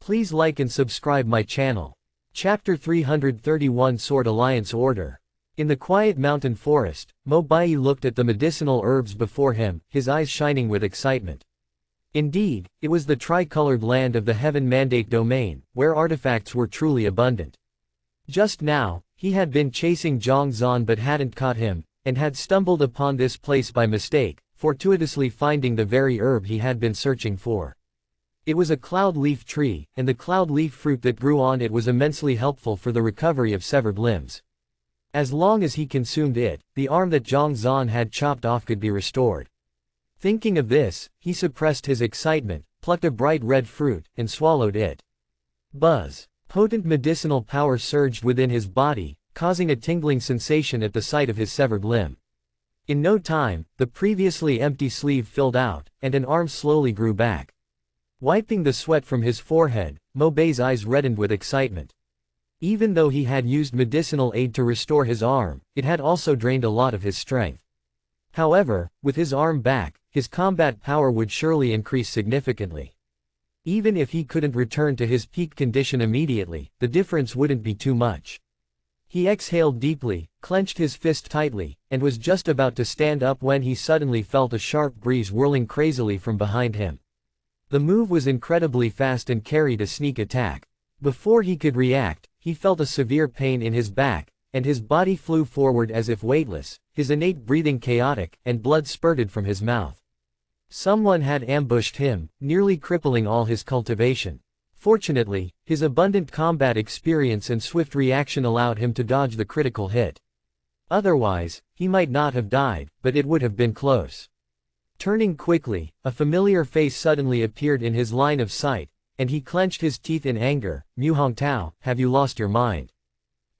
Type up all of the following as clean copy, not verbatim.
Please like and subscribe my channel. Chapter 331 Sword Alliance Order. In the quiet mountain forest, Mo Bai looked at the medicinal herbs before him, his eyes shining with excitement. Indeed, it was the tricolored land of the Heaven Mandate domain, where artifacts were truly abundant. Just now, he had been chasing Zhang Zan but hadn't caught him, and had stumbled upon this place by mistake, fortuitously finding the very herb he had been searching for. It was a cloud leaf tree, and the cloud leaf fruit that grew on it was immensely helpful for the recovery of severed limbs. As long as he consumed it, the arm that Zhang Zan had chopped off could be restored. Thinking of this, he suppressed his excitement, plucked a bright red fruit, and swallowed it. Buzz! Potent medicinal power surged within his body, causing a tingling sensation at the sight of his severed limb. In no time, the previously empty sleeve filled out, and an arm slowly grew back. Wiping the sweat from his forehead, Mo Bai's eyes reddened with excitement. Even though he had used medicinal aid to restore his arm, it had also drained a lot of his strength. However, with his arm back, his combat power would surely increase significantly. Even if he couldn't return to his peak condition immediately, the difference wouldn't be too much. He exhaled deeply, clenched his fist tightly, and was just about to stand up when he suddenly felt a sharp breeze whirling crazily from behind him. The move was incredibly fast and carried a sneak attack. Before he could react, he felt a severe pain in his back, and his body flew forward as if weightless, his innate breathing chaotic, and blood spurted from his mouth. Someone had ambushed him, nearly crippling all his cultivation. Fortunately, his abundant combat experience and swift reaction allowed him to dodge the critical hit. Otherwise, he might not have died, but it would have been close. Turning quickly, a familiar face suddenly appeared in his line of sight, and he clenched his teeth in anger. "Mu Hongtao, have you lost your mind?"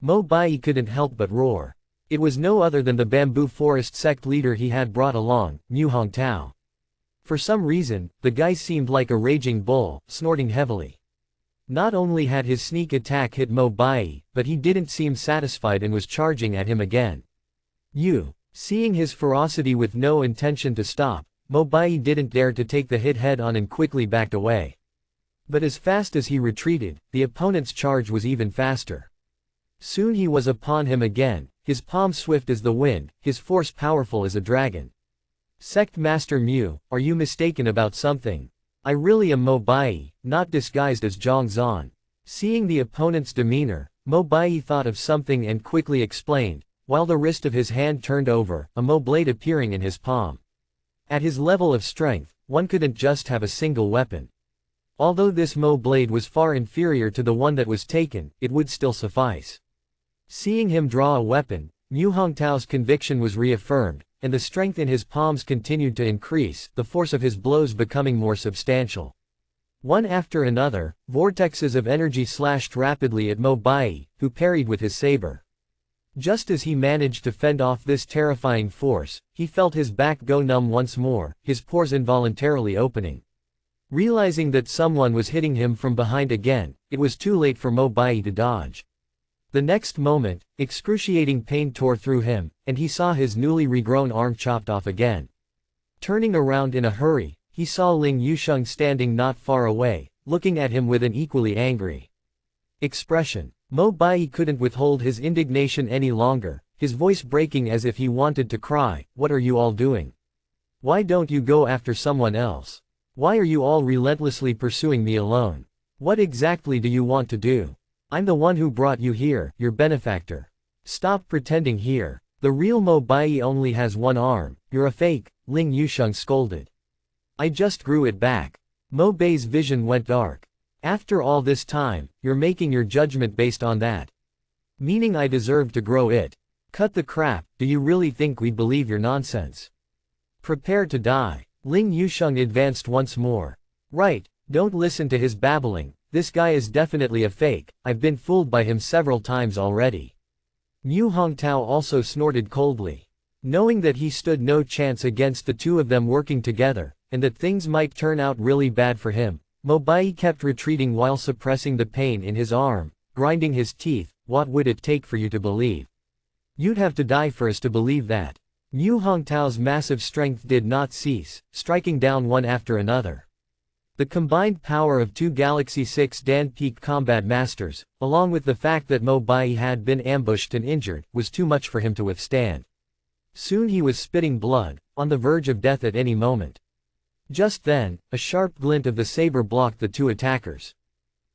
Mo Bai couldn't help but roar. It was no other than the bamboo forest sect leader he had brought along, Mu Hongtao. For some reason, the guy seemed like a raging bull, snorting heavily. Not only had his sneak attack hit Mo Bai, but he didn't seem satisfied and was charging at him again. Seeing his ferocity with no intention to stop, Mo Bai didn't dare to take the hit head-on and quickly backed away. But as fast as he retreated, the opponent's charge was even faster. Soon he was upon him again, his palm swift as the wind, his force powerful as a dragon. "Sect Master Mu, are you mistaken about something? I really am Mo Bai, not disguised as Zhang Zan." Seeing the opponent's demeanor, Mo Bai thought of something and quickly explained, while the wrist of his hand turned over, a Mo blade appearing in his palm. At his level of strength, one couldn't just have a single weapon. Although this Mo blade was far inferior to the one that was taken, it would still suffice. Seeing him draw a weapon, Mu Hongtao's conviction was reaffirmed, and the strength in his palms continued to increase, the force of his blows becoming more substantial. One after another, vortexes of energy slashed rapidly at Mo Bai, who parried with his saber. Just as he managed to fend off this terrifying force, he felt his back go numb once more, his pores involuntarily opening. Realizing that someone was hitting him from behind again, it was too late for Mo Bai to dodge. The next moment, excruciating pain tore through him, and he saw his newly regrown arm chopped off again. Turning around in a hurry, he saw Ling Yusheng standing not far away, looking at him with an equally angry expression. Mo Bai couldn't withhold his indignation any longer, his voice breaking as if he wanted to cry, "What are you all doing? Why don't you go after someone else? Why are you all relentlessly pursuing me alone? What exactly do you want to do? I'm the one who brought you here, your benefactor. Stop pretending here. The real Mo Bai only has one arm, you're a fake," Ling Yusheng scolded. "I just grew it back." Mo Bai's vision went dark. "After all this time, you're making your judgment based on that? Meaning I deserve to grow it? Cut the crap, do you really think we'd believe your nonsense? Prepare to die." Ling Yusheng advanced once more. "Right, don't listen to his babbling, this guy is definitely a fake, I've been fooled by him several times already." Mu Hongtao also snorted coldly. Knowing that he stood no chance against the two of them working together, and that things might turn out really bad for him, Mo Bai kept retreating while suppressing the pain in his arm, grinding his teeth. "What would it take for you to believe? You'd have to die for us to believe that." Mu Hongtao's massive strength did not cease, striking down one after another. The combined power of two Galaxy 6 Dan peak combat masters, along with the fact that Mo Bai had been ambushed and injured, was too much for him to withstand. Soon he was spitting blood, on the verge of death at any moment. Just then, a sharp glint of the saber blocked the two attackers.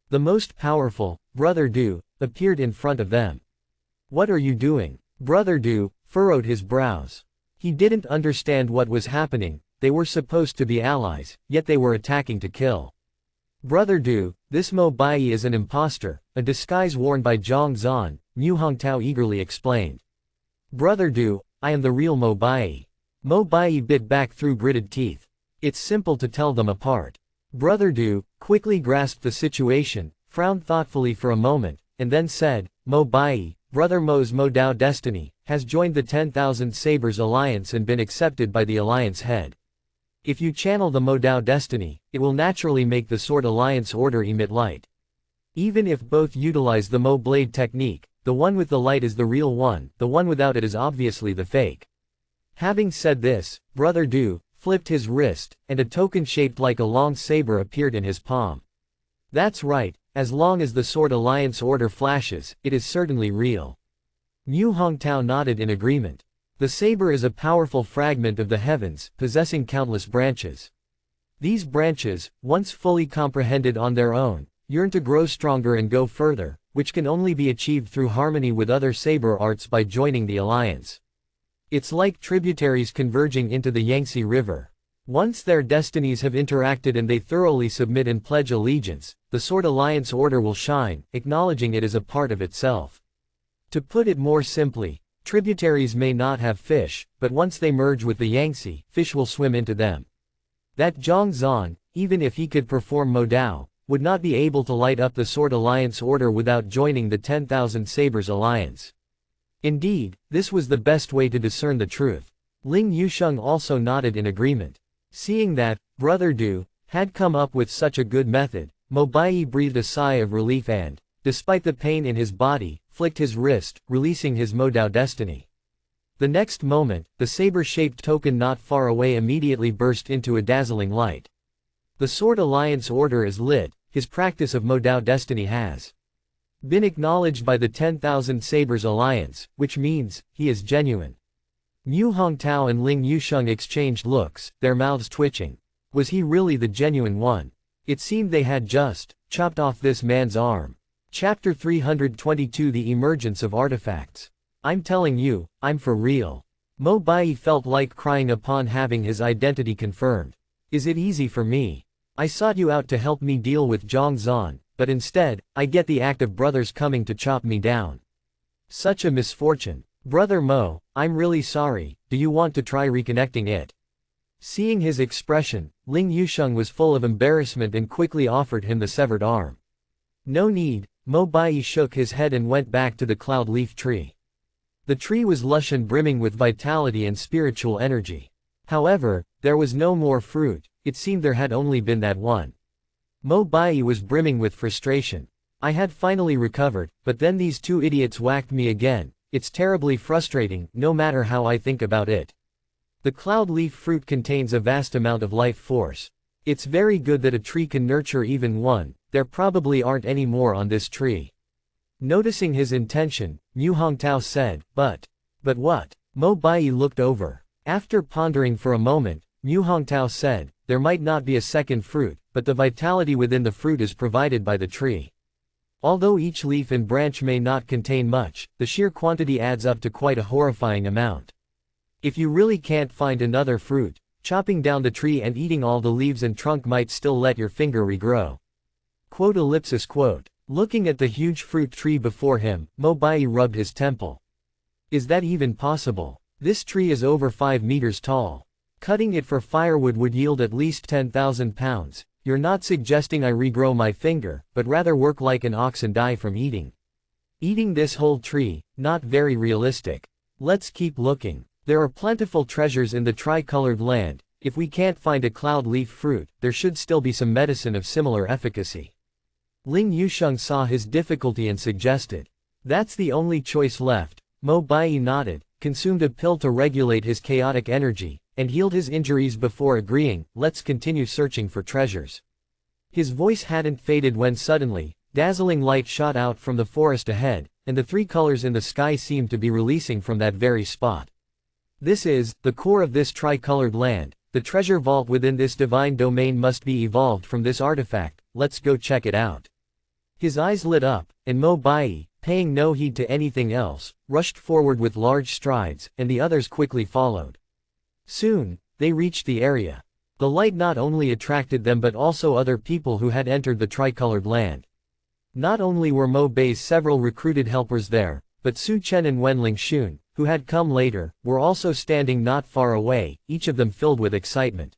The most powerful, Brother Du, appeared in front of them. "What are you doing?" Brother Du furrowed his brows. He didn't understand what was happening. They were supposed to be allies, yet they were attacking to kill. "Brother Du, this Mo Bai is an impostor, a disguise worn by Zhang Zan," Mu Hongtao eagerly explained. "Brother Du, I am the real Mo Bai." Mo Bai bit back through gritted teeth. "It's simple to tell them apart." Brother Du quickly grasped the situation, frowned thoughtfully for a moment, and then said, "Mo Bai, Brother Mo's Mo Dao Destiny, has joined the 10,000 Sabers Alliance and been accepted by the Alliance head. If you channel the Mo Dao Destiny, it will naturally make the Sword Alliance order emit light. Even if both utilize the Mo Blade technique, the one with the light is the real one, the one without it is obviously the fake." Having said this, Brother Du flipped his wrist, and a token shaped like a long saber appeared in his palm. "That's right, as long as the Sword Alliance order flashes, it is certainly real." Mu Hongtao nodded in agreement. The saber is a powerful fragment of the heavens, possessing countless branches. These branches, once fully comprehended on their own, yearn to grow stronger and go further, which can only be achieved through harmony with other saber arts by joining the alliance. It's like tributaries converging into the Yangtze River. Once their destinies have interacted and they thoroughly submit and pledge allegiance, the Sword Alliance order will shine, acknowledging it as a part of itself. To put it more simply, tributaries may not have fish, but once they merge with the Yangtze, fish will swim into them. That Zhang Zan, even if he could perform Mo Dao, would not be able to light up the Sword Alliance order without joining the 10,000 Sabers Alliance. Indeed, this was the best way to discern the truth. Ling Yusheng also nodded in agreement. Seeing that, Brother Du had come up with such a good method, Mo Bai breathed a sigh of relief and, despite the pain in his body, flicked his wrist, releasing his Mo Dao Destiny. The next moment, the saber-shaped token not far away immediately burst into a dazzling light. The Sword Alliance order is lit. His practice of Mo Dao Destiny has been acknowledged by the 10,000 Sabers Alliance, which means, he is genuine. Mu Hongtao and Ling Yusheng exchanged looks, their mouths twitching. Was he really the genuine one? It seemed they had just chopped off this man's arm. Chapter 322 The Emergence of Artifacts. "I'm telling you, I'm for real." Mo Bai felt like crying upon having his identity confirmed. "Is it easy for me? I sought you out to help me deal with Zhang Zan, but instead, I get the act of brothers coming to chop me down. Such a misfortune. Brother Mo, I'm really sorry, do you want to try reconnecting it?" Seeing his expression, Ling Yusheng was full of embarrassment and quickly offered him the severed arm. "No need." Mo Bai shook his head and went back to the cloud leaf tree. The tree was lush and brimming with vitality and spiritual energy. However, there was no more fruit. It seemed there had only been that one. Mo Bai was brimming with frustration. "I had finally recovered, but then these two idiots whacked me again. It's terribly frustrating, no matter how I think about it." The cloud leaf fruit contains a vast amount of life force. It's very good that a tree can nurture even one. There probably aren't any more on this tree. Noticing his intention, Mu Hongtao said, But what?" Mo Bai looked over. After pondering for a moment, Mu Hongtao said, "There might not be a second fruit, but the vitality within the fruit is provided by the tree. Although each leaf and branch may not contain much, the sheer quantity adds up to quite a horrifying amount. If you really can't find another fruit, chopping down the tree and eating all the leaves and trunk might still let your finger regrow." Quote. Looking at the huge fruit tree before him, Mo Bai rubbed his temple. "Is that even possible? This tree is over 5 meters tall. Cutting it for firewood would yield at least 10,000 pounds. You're not suggesting I regrow my finger, but rather work like an ox and die from eating. Eating this whole tree, not very realistic. Let's keep looking. There are plentiful treasures in the tricolored land. If we can't find a cloud leaf fruit, there should still be some medicine of similar efficacy." Ling Yusheng saw his difficulty and suggested. "That's the only choice left." Mo Bai nodded, consumed a pill to regulate his chaotic energy, and healed his injuries before agreeing, "Let's continue searching for treasures." His voice hadn't faded when suddenly, dazzling light shot out from the forest ahead, and the three colors in the sky seemed to be releasing from that very spot. This is, the core of this tricolored land. The treasure vault within this divine domain must be evolved from this artifact. Let's go check it out. His eyes lit up, and Mo Bai, paying no heed to anything else, rushed forward with large strides, and the others quickly followed. Soon, they reached the area. The light not only attracted them but also other people who had entered the tricolored land. Not only were Mo Bai's several recruited helpers there, but Su Chen and Wen Lingxun, who had come later, were also standing not far away, each of them filled with excitement.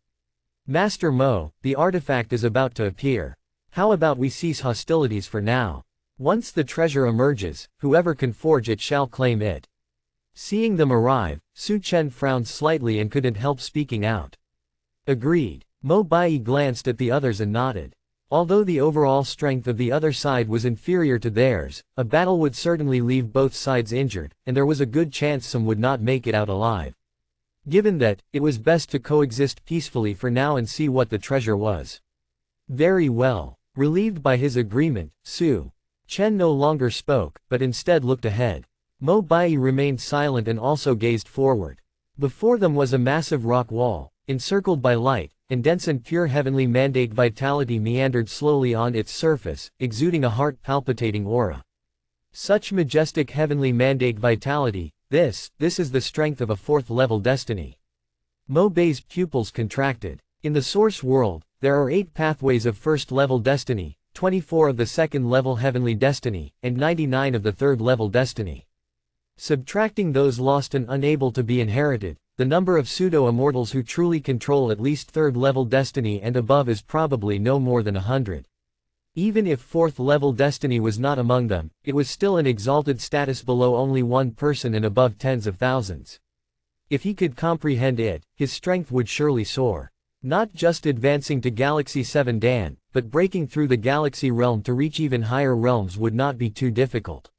Master Mo, the artifact is about to appear. How about we cease hostilities for now? Once the treasure emerges, whoever can forge it shall claim it. Seeing them arrive, Su Chen frowned slightly and couldn't help speaking out. Agreed. Mo Bai glanced at the others and nodded. Although the overall strength of the other side was inferior to theirs, a battle would certainly leave both sides injured, and there was a good chance some would not make it out alive. Given that, it was best to coexist peacefully for now and see what the treasure was. Very well. Relieved by his agreement, Su Chen no longer spoke, but instead looked ahead. Mo Bai remained silent and also gazed forward. Before them was a massive rock wall, encircled by light, and dense and pure heavenly mandate vitality meandered slowly on its surface, exuding a heart-palpitating aura. Such majestic heavenly mandate vitality, this is the strength of a fourth-level destiny. Mo Bai's pupils contracted. In the source world, there are 8 pathways of first-level destiny, 24 of the second-level heavenly destiny, and 99 of the third-level destiny. Subtracting those lost and unable to be inherited, the number of pseudo-immortals who truly control at least third-level destiny and above is probably no more than 100. Even if fourth-level destiny was not among them, it was still an exalted status below only one person and above tens of thousands. If he could comprehend it, his strength would surely soar. Not just advancing to Galaxy 7 Dan, but breaking through the galaxy realm to reach even higher realms would not be too difficult.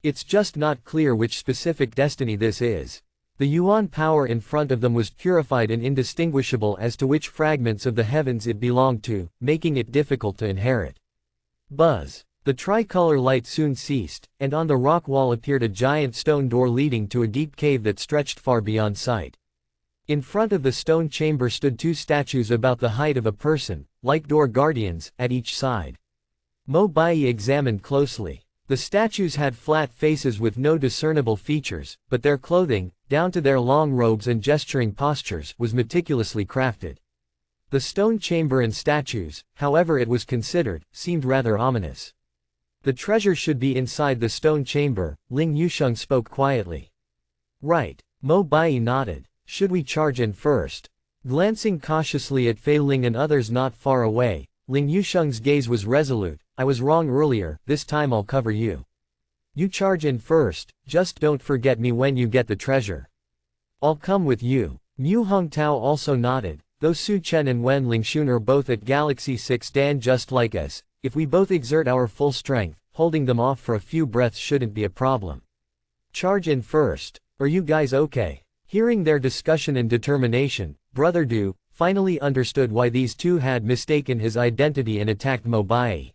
It's just not clear which specific destiny this is. The Yuan power in front of them was purified and indistinguishable as to which fragments of the heavens it belonged to, making it difficult to inherit. Buzz. The tricolor light soon ceased, and on the rock wall appeared a giant stone door leading to a deep cave that stretched far beyond sight. In front of the stone chamber stood 2 statues about the height of a person, like door guardians, at each side. Mo Bai examined closely. The statues had flat faces with no discernible features, but their clothing, down to their long robes and gesturing postures, was meticulously crafted. The stone chamber and statues, however it was considered, seemed rather ominous. The treasure should be inside the stone chamber, Ling Yusheng spoke quietly. Right. Mo Bai nodded. Should we charge in first? Glancing cautiously at Fei Ling and others not far away, Ling Yusheng's gaze was resolute. I was wrong earlier, this time I'll cover you. You charge in first, just don't forget me when you get the treasure. I'll come with you. Mu Hongtao also nodded. Though Su Chen and Wen Lingxun are both at Galaxy 6 Dan just like us, if we both exert our full strength, holding them off for a few breaths shouldn't be a problem. Charge in first. Are you guys okay? Hearing their discussion and determination, Brother Du finally understood why these two had mistaken his identity and attacked Mo Bai.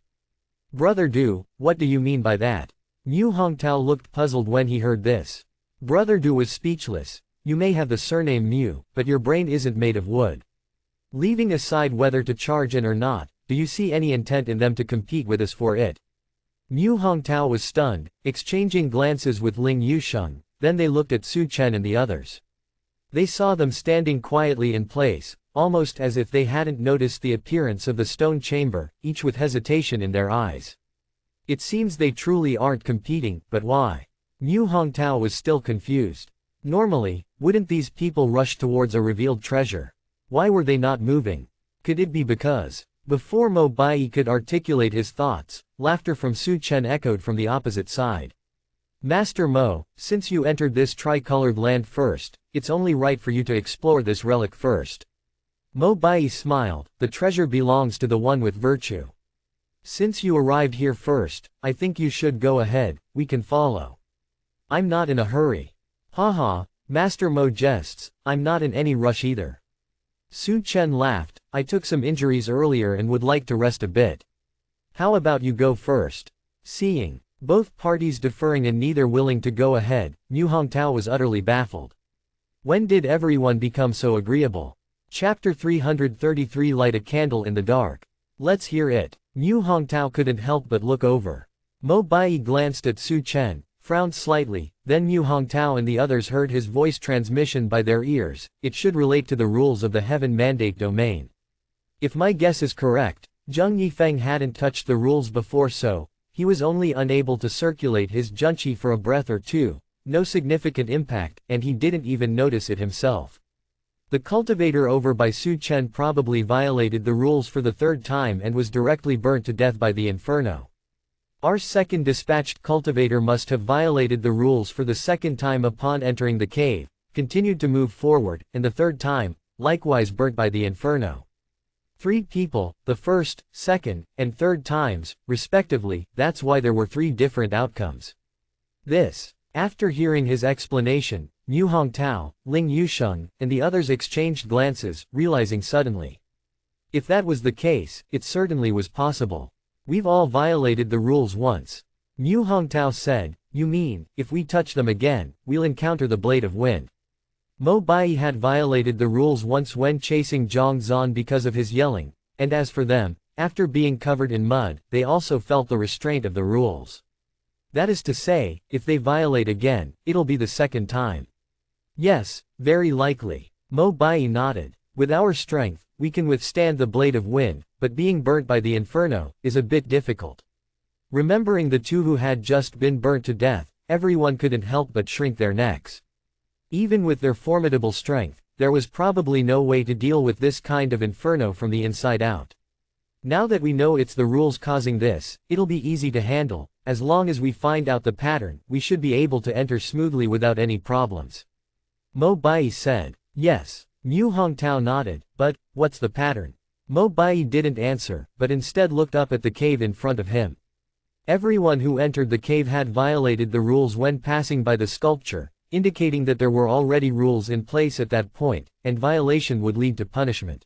Brother Du, what do you mean by that? Mu Hongtao looked puzzled when he heard this. Brother Du was speechless. You may have the surname Mu, but your brain isn't made of wood. Leaving aside whether to charge in or not, do you see any intent in them to compete with us for it? Mu Hongtao was stunned, exchanging glances with Ling Yusheng, then they looked at Su Chen and the others. They saw them standing quietly in place, almost as if they hadn't noticed the appearance of the stone chamber, each with hesitation in their eyes. It seems they truly aren't competing, but why? Mu Hongtao was still confused. Normally, wouldn't these people rush towards a revealed treasure? Why were they not moving? Could it be because? Before Mo Bai could articulate his thoughts, laughter from Su Chen echoed from the opposite side. Master Mo, since you entered this tricolored land first, it's only right for you to explore this relic first. Mo Bai smiled. The treasure belongs to the one with virtue. Since you arrived here first, I think you should go ahead, we can follow. I'm not in a hurry. Haha, Master Mo jests, I'm not in any rush either. Su Chen laughed. I took some injuries earlier and would like to rest a bit. How about you go first? Seeing both parties deferring and neither willing to go ahead, Mu Hongtao was utterly baffled. When did everyone become so agreeable? Chapter 333 Light a candle in the dark. Let's hear it. Mu Hongtao couldn't help but look over. Mo Bai glanced at Su Chen, frowned slightly, then Mu Hongtao and the others heard his voice transmission by their ears. It should relate to the rules of the Heaven Mandate domain. If my guess is correct, Zheng Yifeng hadn't touched the rules before, so he was only unable to circulate his junqi for a breath or two, no significant impact, and he didn't even notice it himself. The cultivator over by Su Chen probably violated the rules for the third time and was directly burnt to death by the inferno. Our second dispatched cultivator must have violated the rules for the second time upon entering the cave, continued to move forward, and the third time, likewise burnt by the inferno. 3 people, the first, second, and third times, respectively, that's why there were 3 different outcomes. After hearing his explanation, Mu Hongtao, Ling Yusheng, and the others exchanged glances, realizing suddenly. If that was the case, it certainly was possible. We've all violated the rules once. Mu Hongtao said, you mean, if we touch them again, we'll encounter the blade of wind. Mo Bai had violated the rules once when chasing Zhang Zan because of his yelling, and as for them, after being covered in mud, they also felt the restraint of the rules. That is to say, if they violate again, it'll be the second time. Yes, very likely. Mo Bai nodded. With our strength, we can withstand the blade of wind, but being burnt by the inferno is a bit difficult. Remembering the 2 who had just been burnt to death, everyone couldn't help but shrink their necks. Even with their formidable strength, there was probably no way to deal with this kind of inferno from the inside out. Now that we know it's the rules causing this, it'll be easy to handle. As long as we find out the pattern, we should be able to enter smoothly without any problems. Mo Bai said. Yes. Mu Hongtao nodded. But, what's the pattern? Mo Bai didn't answer, but instead looked up at the cave in front of him. Everyone who entered the cave had violated the rules when passing by the sculpture, indicating that there were already rules in place at that point, and violation would lead to punishment.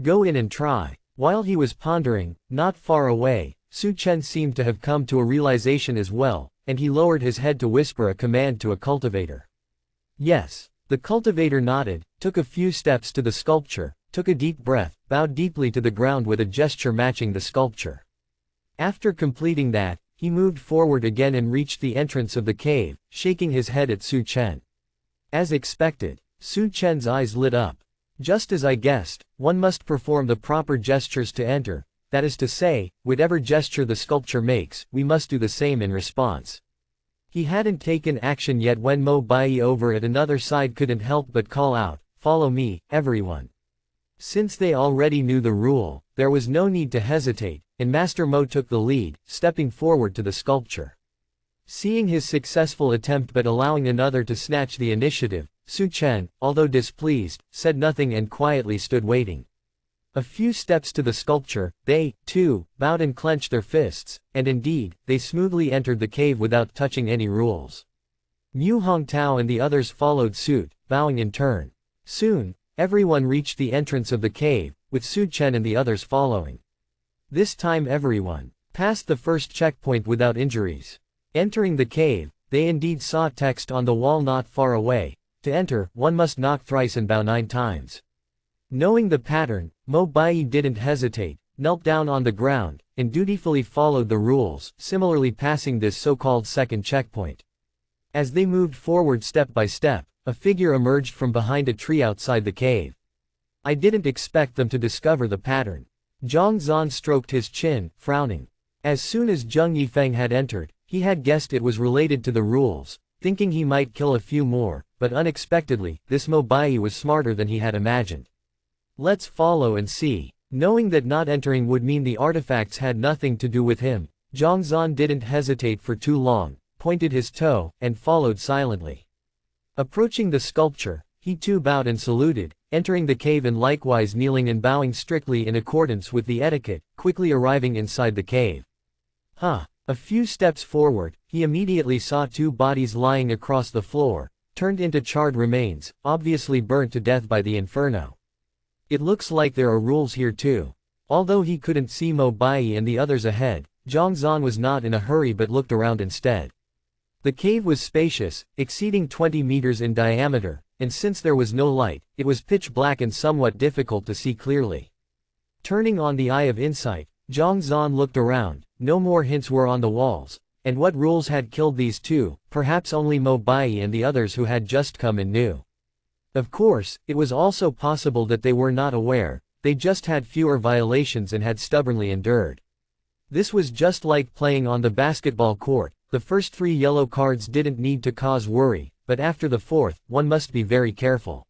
Go in and try. While he was pondering, not far away, Su Chen seemed to have come to a realization as well, and he lowered his head to whisper a command to a cultivator. Yes. The cultivator nodded, took a few steps to the sculpture, took a deep breath, bowed deeply to the ground with a gesture matching the sculpture. After completing that, he moved forward again and reached the entrance of the cave, shaking his head at Su Chen. As expected, Su Chen's eyes lit up. Just as I guessed, one must perform the proper gestures to enter, that is to say, whatever gesture the sculpture makes, we must do the same in response. He hadn't taken action yet when Mo Bai over at another side couldn't help but call out, "Follow me, everyone." Since they already knew the rule, there was no need to hesitate, and Master Mo took the lead, stepping forward to the sculpture. Seeing his successful attempt but allowing another to snatch the initiative, Su Chen, although displeased, said nothing and quietly stood waiting. A few steps to the sculpture, they, too, bowed and clenched their fists, and indeed, they smoothly entered the cave without touching any rules. Mu Hongtao and the others followed suit, bowing in turn. Soon, everyone reached the entrance of the cave, with Su Chen and the others following. This time everyone passed the first checkpoint without injuries. Entering the cave, they indeed saw text on the wall not far away. To enter, one must knock thrice and bow 9 times. Knowing the pattern, Mo Bai didn't hesitate, knelt down on the ground, and dutifully followed the rules, similarly passing this so-called second checkpoint. As they moved forward step by step, a figure emerged from behind a tree outside the cave. I didn't expect them to discover the pattern. Zhang Zan stroked his chin, frowning. As soon as Zheng Yifeng had entered, he had guessed it was related to the rules, thinking he might kill a few more, but unexpectedly, this Mo Bai was smarter than he had imagined. Let's follow and see. Knowing that not entering would mean the artifacts had nothing to do with him, Zhang Zan didn't hesitate for too long, pointed his toe, and followed silently. Approaching the sculpture, he too bowed and saluted, entering the cave and likewise kneeling and bowing strictly in accordance with the etiquette, quickly arriving inside the cave. A few steps forward, he immediately saw 2 bodies lying across the floor, turned into charred remains, obviously burnt to death by the inferno. It looks like there are rules here too. Although he couldn't see Mo Bai and the others ahead, Zhang Zan was not in a hurry but looked around instead. The cave was spacious, exceeding 20 meters in diameter, and since there was no light, it was pitch black and somewhat difficult to see clearly. Turning on the eye of insight, Zhang Zan looked around. No more hints were on the walls. And what rules had killed these two? Perhaps only Mo Bai and the others who had just come in knew. Of course, it was also possible that they were not aware, they just had fewer violations and had stubbornly endured. This was just like playing on the basketball court. The first 3 yellow cards didn't need to cause worry, but after the 4th, one must be very careful.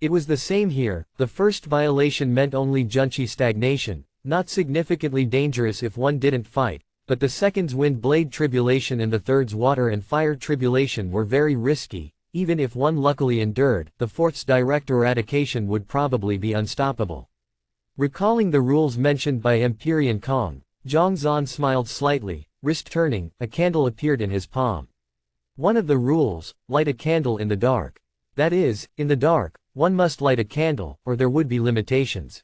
It was the same here. The first violation meant only Junchi stagnation, not significantly dangerous if one didn't fight, but the second's wind blade tribulation and the third's water and fire tribulation were very risky. Even if one luckily endured, the 4th's direct eradication would probably be unstoppable. Recalling the rules mentioned by Empyrean Kong, Zhang Zan smiled slightly. Wrist turning, a candle appeared in his palm. One of the rules, light a candle in the dark. That is, in the dark, one must light a candle, or there would be limitations.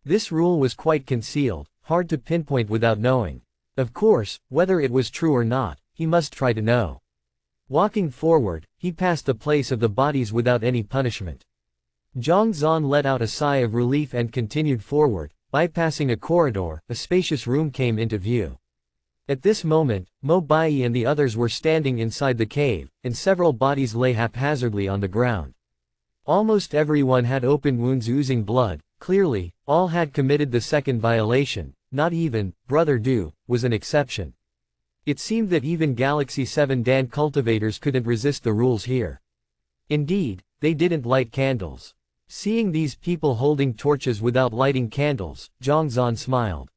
This rule was quite concealed, hard to pinpoint without knowing. Of course, whether it was true or not, he must try to know. Walking forward, he passed the place of the bodies without any punishment. Zhang Zan let out a sigh of relief and continued forward. Bypassing a corridor, a spacious room came into view. At this moment, Mo Bai and the others were standing inside the cave, and several bodies lay haphazardly on the ground. Almost everyone had open wounds oozing blood. Clearly, all had committed the second violation. Not even Brother Du was an exception. It seemed that even Galaxy 7 Dan cultivators couldn't resist the rules here. Indeed, they didn't light candles. Seeing these people holding torches without lighting candles, Zhang Zan smiled.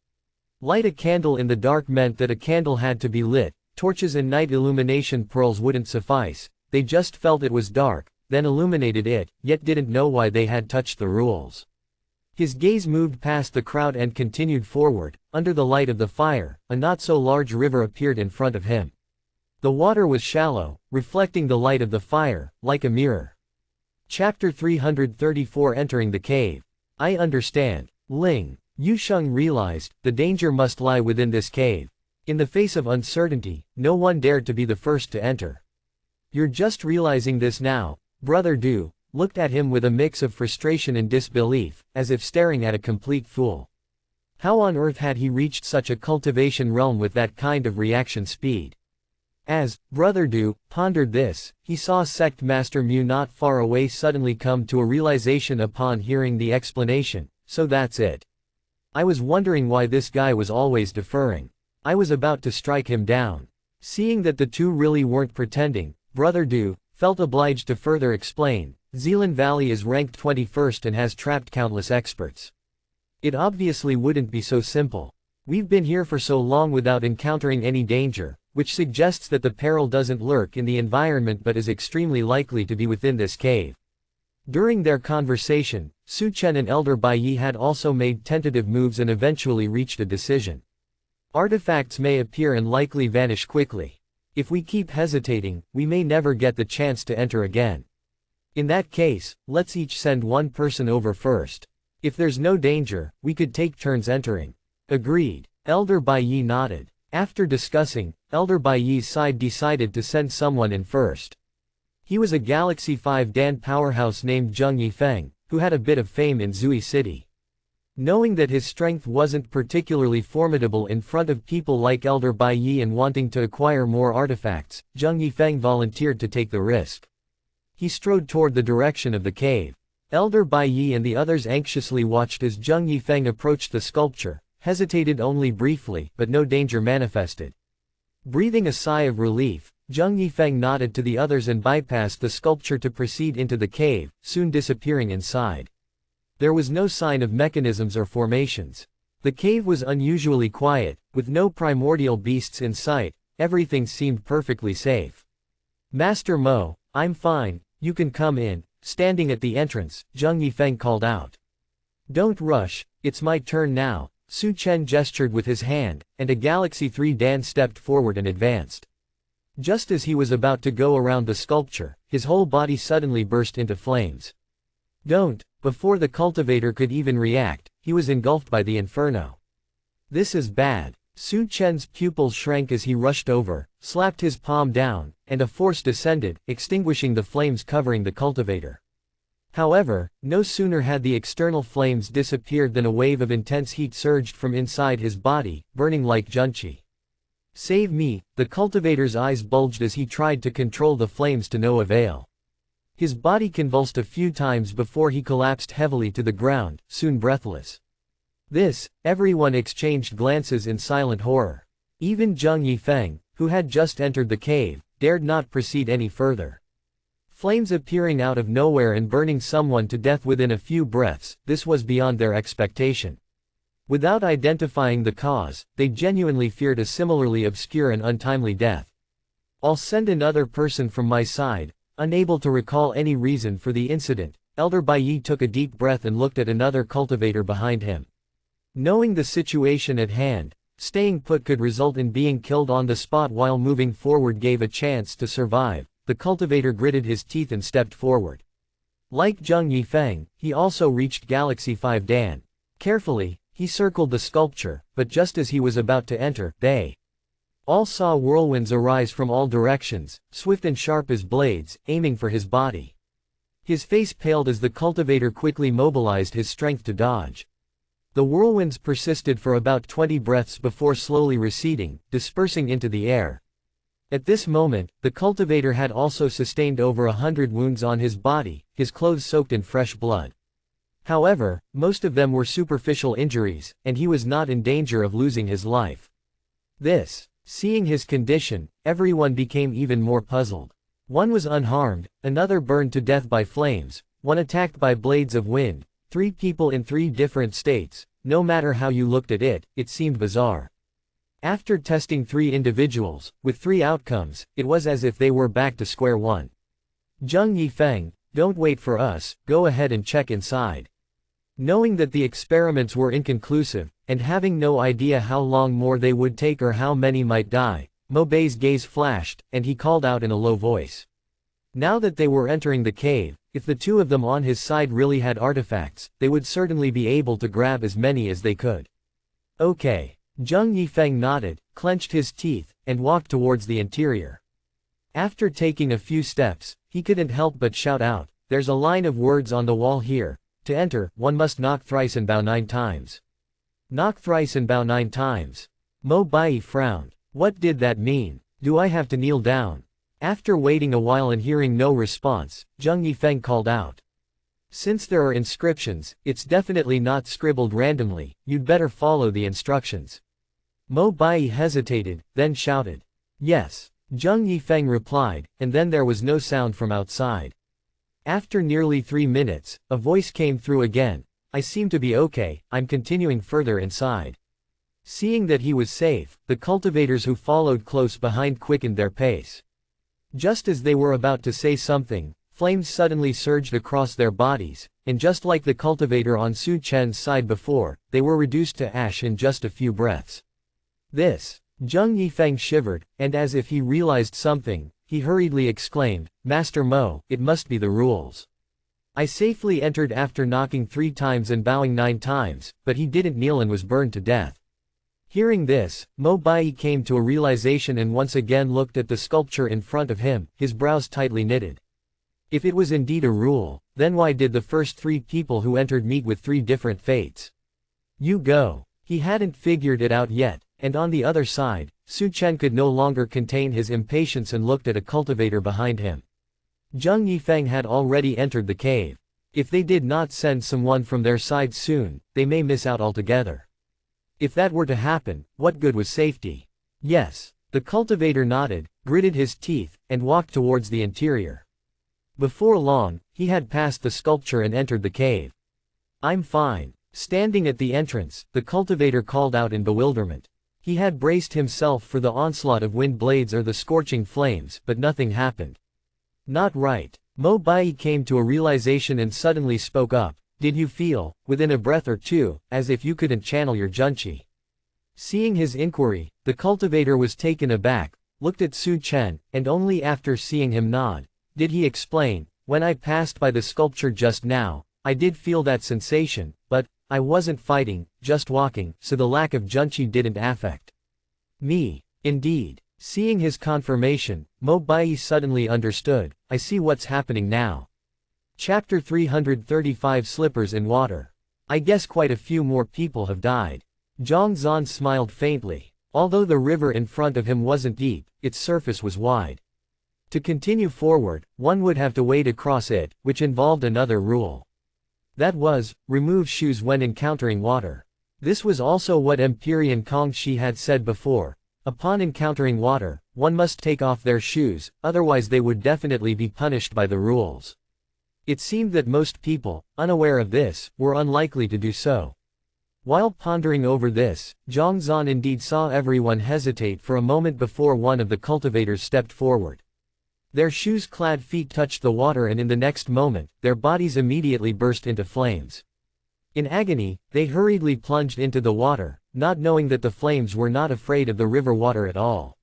Light a candle in the dark meant that a candle had to be lit. Torches and night illumination pearls wouldn't suffice. They just felt it was dark, then illuminated it, yet didn't know why they had touched the rules. His gaze moved past the crowd and continued forward. Under the light of the fire, a not-so-large river appeared in front of him. The water was shallow, reflecting the light of the fire, like a mirror. Chapter 334 Entering the Cave. I understand. Ling Yusheng realized, the danger must lie within this cave. In the face of uncertainty, no one dared to be the first to enter. You're just realizing this now? Brother Du looked at him with a mix of frustration and disbelief, as if staring at a complete fool. How on earth had he reached such a cultivation realm with that kind of reaction speed? As Brother Du pondered this, he saw Sect Master Mu not far away suddenly come to a realization upon hearing the explanation. So that's it. I was wondering why this guy was always deferring. I was about to strike him down. Seeing that the two really weren't pretending, Brother Du felt obliged to further explain. Zealand Valley is ranked 21st and has trapped countless experts. It obviously wouldn't be so simple. We've been here for so long without encountering any danger, which suggests that the peril doesn't lurk in the environment but is extremely likely to be within this cave. During their conversation, Su Chen and Elder Bai Yi had also made tentative moves and eventually reached a decision. Artifacts may appear and likely vanish quickly. If we keep hesitating, we may never get the chance to enter again. In that case, let's each send one person over first. If there's no danger, we could take turns entering. Agreed. Elder Bai Yi nodded. After discussing, Elder Bai Yi's side decided to send someone in first. He was a Galaxy 5 Dan powerhouse named Zheng Yifeng, who had a bit of fame in Zui City. Knowing that his strength wasn't particularly formidable in front of people like Elder Bai Yi and wanting to acquire more artifacts, Zheng Yifeng volunteered to take the risk. He strode toward the direction of the cave. Elder Bai Yi and the others anxiously watched as Zheng Yifeng approached the sculpture, hesitated only briefly, but no danger manifested. Breathing a sigh of relief, Zheng Yifeng nodded to the others and bypassed the sculpture to proceed into the cave, soon disappearing inside. There was no sign of mechanisms or formations. The cave was unusually quiet, with no primordial beasts in sight. Everything seemed perfectly safe. Master Mo, I'm fine, you can come in. Standing at the entrance, Zheng Yifeng called out. Don't rush, it's my turn now. Su Chen gestured with his hand, and a Galaxy 3 Dan stepped forward and advanced. Just as he was about to go around the sculpture, his whole body suddenly burst into flames. Don't. Before the cultivator could even react, he was engulfed by the inferno. This is bad. Su Chen's pupils shrank as he rushed over, slapped his palm down, and a force descended, extinguishing the flames covering the cultivator. However, no sooner had the external flames disappeared than a wave of intense heat surged from inside his body, burning like junchi. Save me, the cultivator's eyes bulged as he tried to control the flames to no avail. His body convulsed a few times before he collapsed heavily to the ground, soon breathless. Everyone exchanged glances in silent horror. Even Zheng Yifeng, who had just entered the cave, dared not proceed any further. Flames appearing out of nowhere and burning someone to death within a few breaths, this was beyond their expectation. Without identifying the cause, they genuinely feared a similarly obscure and untimely death. I'll send another person from my side. Unable to recall any reason for the incident, Elder Baiyi took a deep breath and looked at another cultivator behind him. Knowing the situation at hand, staying put could result in being killed on the spot while moving forward gave a chance to survive. The cultivator gritted his teeth and stepped forward. Like Zheng Yifeng, he also reached Galaxy 5 Dan. Carefully, he circled the sculpture, but just as he was about to enter, they all saw whirlwinds arise from all directions, swift and sharp as blades, aiming for his body. His face paled as the cultivator quickly mobilized his strength to dodge. The whirlwinds persisted for about 20 breaths before slowly receding, dispersing into the air. At this moment, the cultivator had also sustained over 100 wounds on his body, his clothes soaked in fresh blood. However, most of them were superficial injuries, and he was not in danger of losing his life. Seeing his condition, everyone became even more puzzled. One was unharmed, another burned to death by flames, one attacked by blades of wind, 3 people in 3 different states. No matter how you looked at it, it seemed bizarre. After testing 3 individuals, with 3 outcomes, it was as if they were back to square one. Zheng Yifeng, don't wait for us, go ahead and check inside. Knowing that the experiments were inconclusive, and having no idea how long more they would take or how many might die, Mo Bei's gaze flashed, and he called out in a low voice. Now that they were entering the cave, if the 2 of them on his side really had artifacts, they would certainly be able to grab as many as they could. Okay. Zheng Yifeng nodded, clenched his teeth, and walked towards the interior. After taking a few steps, he couldn't help but shout out, "There's a line of words on the wall here. To enter, one must knock thrice and bow 9 times. Knock thrice and bow 9 times. Mo Bai frowned. What did that mean? Do I have to kneel down? After waiting a while and hearing no response, Zheng Yifeng called out. Since there are inscriptions, it's definitely not scribbled randomly, you'd better follow the instructions. Mo Bai hesitated, then shouted. Yes. Zheng Yifeng replied, and then there was no sound from outside. After nearly 3 minutes, a voice came through again. I seem to be okay, I'm continuing further inside. Seeing that he was safe, the cultivators who followed close behind quickened their pace. Just as they were about to say something, flames suddenly surged across their bodies, and just like the cultivator on Su Chen's side before, they were reduced to ash in just a few breaths. Zheng Yifeng shivered, and as if he realized something, he hurriedly exclaimed, Master Mo, it must be the rules. I safely entered after knocking 3 times and bowing 9 times, but he didn't kneel and was burned to death. Hearing this, Mo Bai came to a realization and once again looked at the sculpture in front of him, his brows tightly knitted. If it was indeed a rule, then why did the first 3 people who entered meet with 3 different fates? You go. He hadn't figured it out yet, and on the other side, Su Chen could no longer contain his impatience and looked at a cultivator behind him. Zheng Yifeng had already entered the cave. If they did not send someone from their side soon, they may miss out altogether. If that were to happen, what good was safety? Yes. The cultivator nodded, gritted his teeth, and walked towards the interior. Before long, he had passed the sculpture and entered the cave. I'm fine. Standing at the entrance, the cultivator called out in bewilderment. He had braced himself for the onslaught of wind blades or the scorching flames, but nothing happened. Not right. Mo Bai came to a realization and suddenly spoke up. Did you feel, within a breath or two, as if you couldn't channel your junchi? Seeing his inquiry, the cultivator was taken aback, looked at Su Chen, and only after seeing him nod, did he explain, when I passed by the sculpture just now, I did feel that sensation, but I wasn't fighting, just walking, so the lack of junchi didn't affect me. Indeed. Seeing his confirmation, Mo Bai suddenly understood. I see what's happening now. Chapter 335 Slippers in Water. I guess quite a few more people have died. Zhang Zan smiled faintly. Although the river in front of him wasn't deep, its surface was wide. To continue forward, one would have to wade across it, which involved another rule. That was, remove shoes when encountering water. This was also what Empyrean Kongshi had said before. Upon encountering water, one must take off their shoes, otherwise they would definitely be punished by the rules. It seemed that most people, unaware of this, were unlikely to do so. While pondering over this, Zhang Zan indeed saw everyone hesitate for a moment before one of the cultivators stepped forward. Their shoes-clad feet touched the water and in the next moment, their bodies immediately burst into flames. In agony, they hurriedly plunged into the water, not knowing that the flames were not afraid of the river water at all.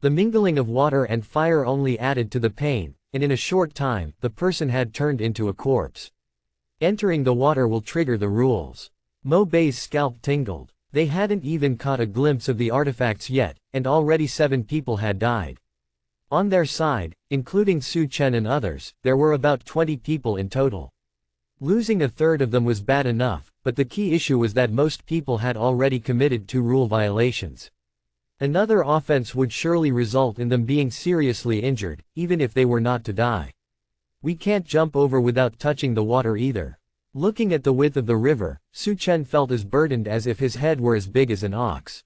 The mingling of water and fire only added to the pain, and in a short time, the person had turned into a corpse. Entering the water will trigger the rules. Mo Bei's scalp tingled. They hadn't even caught a glimpse of the artifacts yet, and already 7 people had died. On their side, including Su Chen and others, there were about 20 people in total. Losing a third of them was bad enough, but the key issue was that most people had already committed 2 rule violations. Another offense would surely result in them being seriously injured, even if they were not to die. We can't jump over without touching the water either. Looking at the width of the river, Su Chen felt as burdened as if his head were as big as an ox.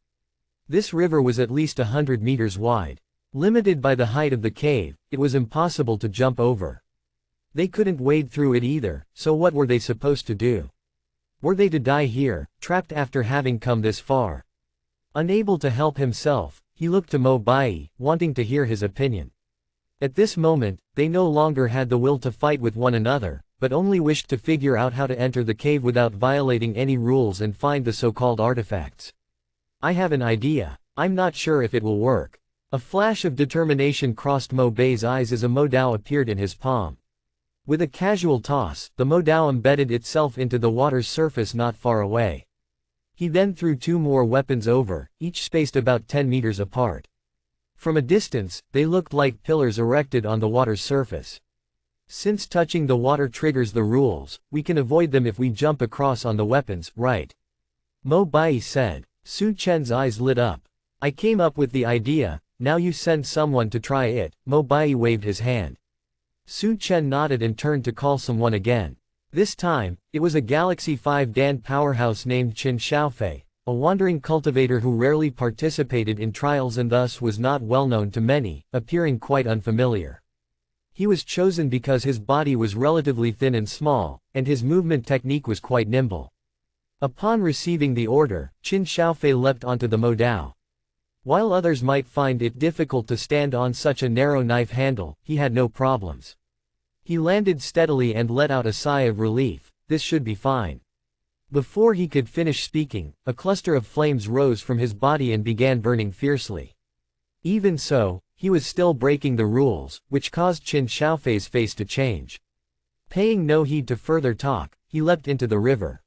This river was at least 100 meters wide. Limited by the height of the cave, it was impossible to jump over. They couldn't wade through it either, so what were they supposed to do? Were they to die here, trapped after having come this far? Unable to help himself, he looked to Mo Bai, wanting to hear his opinion. At this moment, they no longer had the will to fight with one another, but only wished to figure out how to enter the cave without violating any rules and find the so-called artifacts. I have an idea. I'm not sure if it will work. A flash of determination crossed Mo Bei's eyes as a Mo Dao appeared in his palm. With a casual toss, the Mo Dao embedded itself into the water's surface not far away. He then threw 2 more weapons over, each spaced about 10 meters apart. From a distance, they looked like pillars erected on the water's surface. Since touching the water triggers the rules, we can avoid them if we jump across on the weapons, right? Mo Bai said. Su Chen's eyes lit up. I came up with the idea, now you send someone to try it. Mo Bai waved his hand. Su Chen nodded and turned to call someone again. This time, it was a Galaxy 5 Dan powerhouse named Qin Xiaofei, a wandering cultivator who rarely participated in trials and thus was not well known to many, appearing quite unfamiliar. He was chosen because his body was relatively thin and small, and his movement technique was quite nimble. Upon receiving the order, Qin Xiaofei leapt onto the Mo Dao. While others might find it difficult to stand on such a narrow knife handle, he had no problems. He landed steadily and let out a sigh of relief. This should be fine. Before he could finish speaking, a cluster of flames rose from his body and began burning fiercely. Even so, he was still breaking the rules, which caused Qin Xiaofei's face to change. Paying no heed to further talk, he leapt into the river.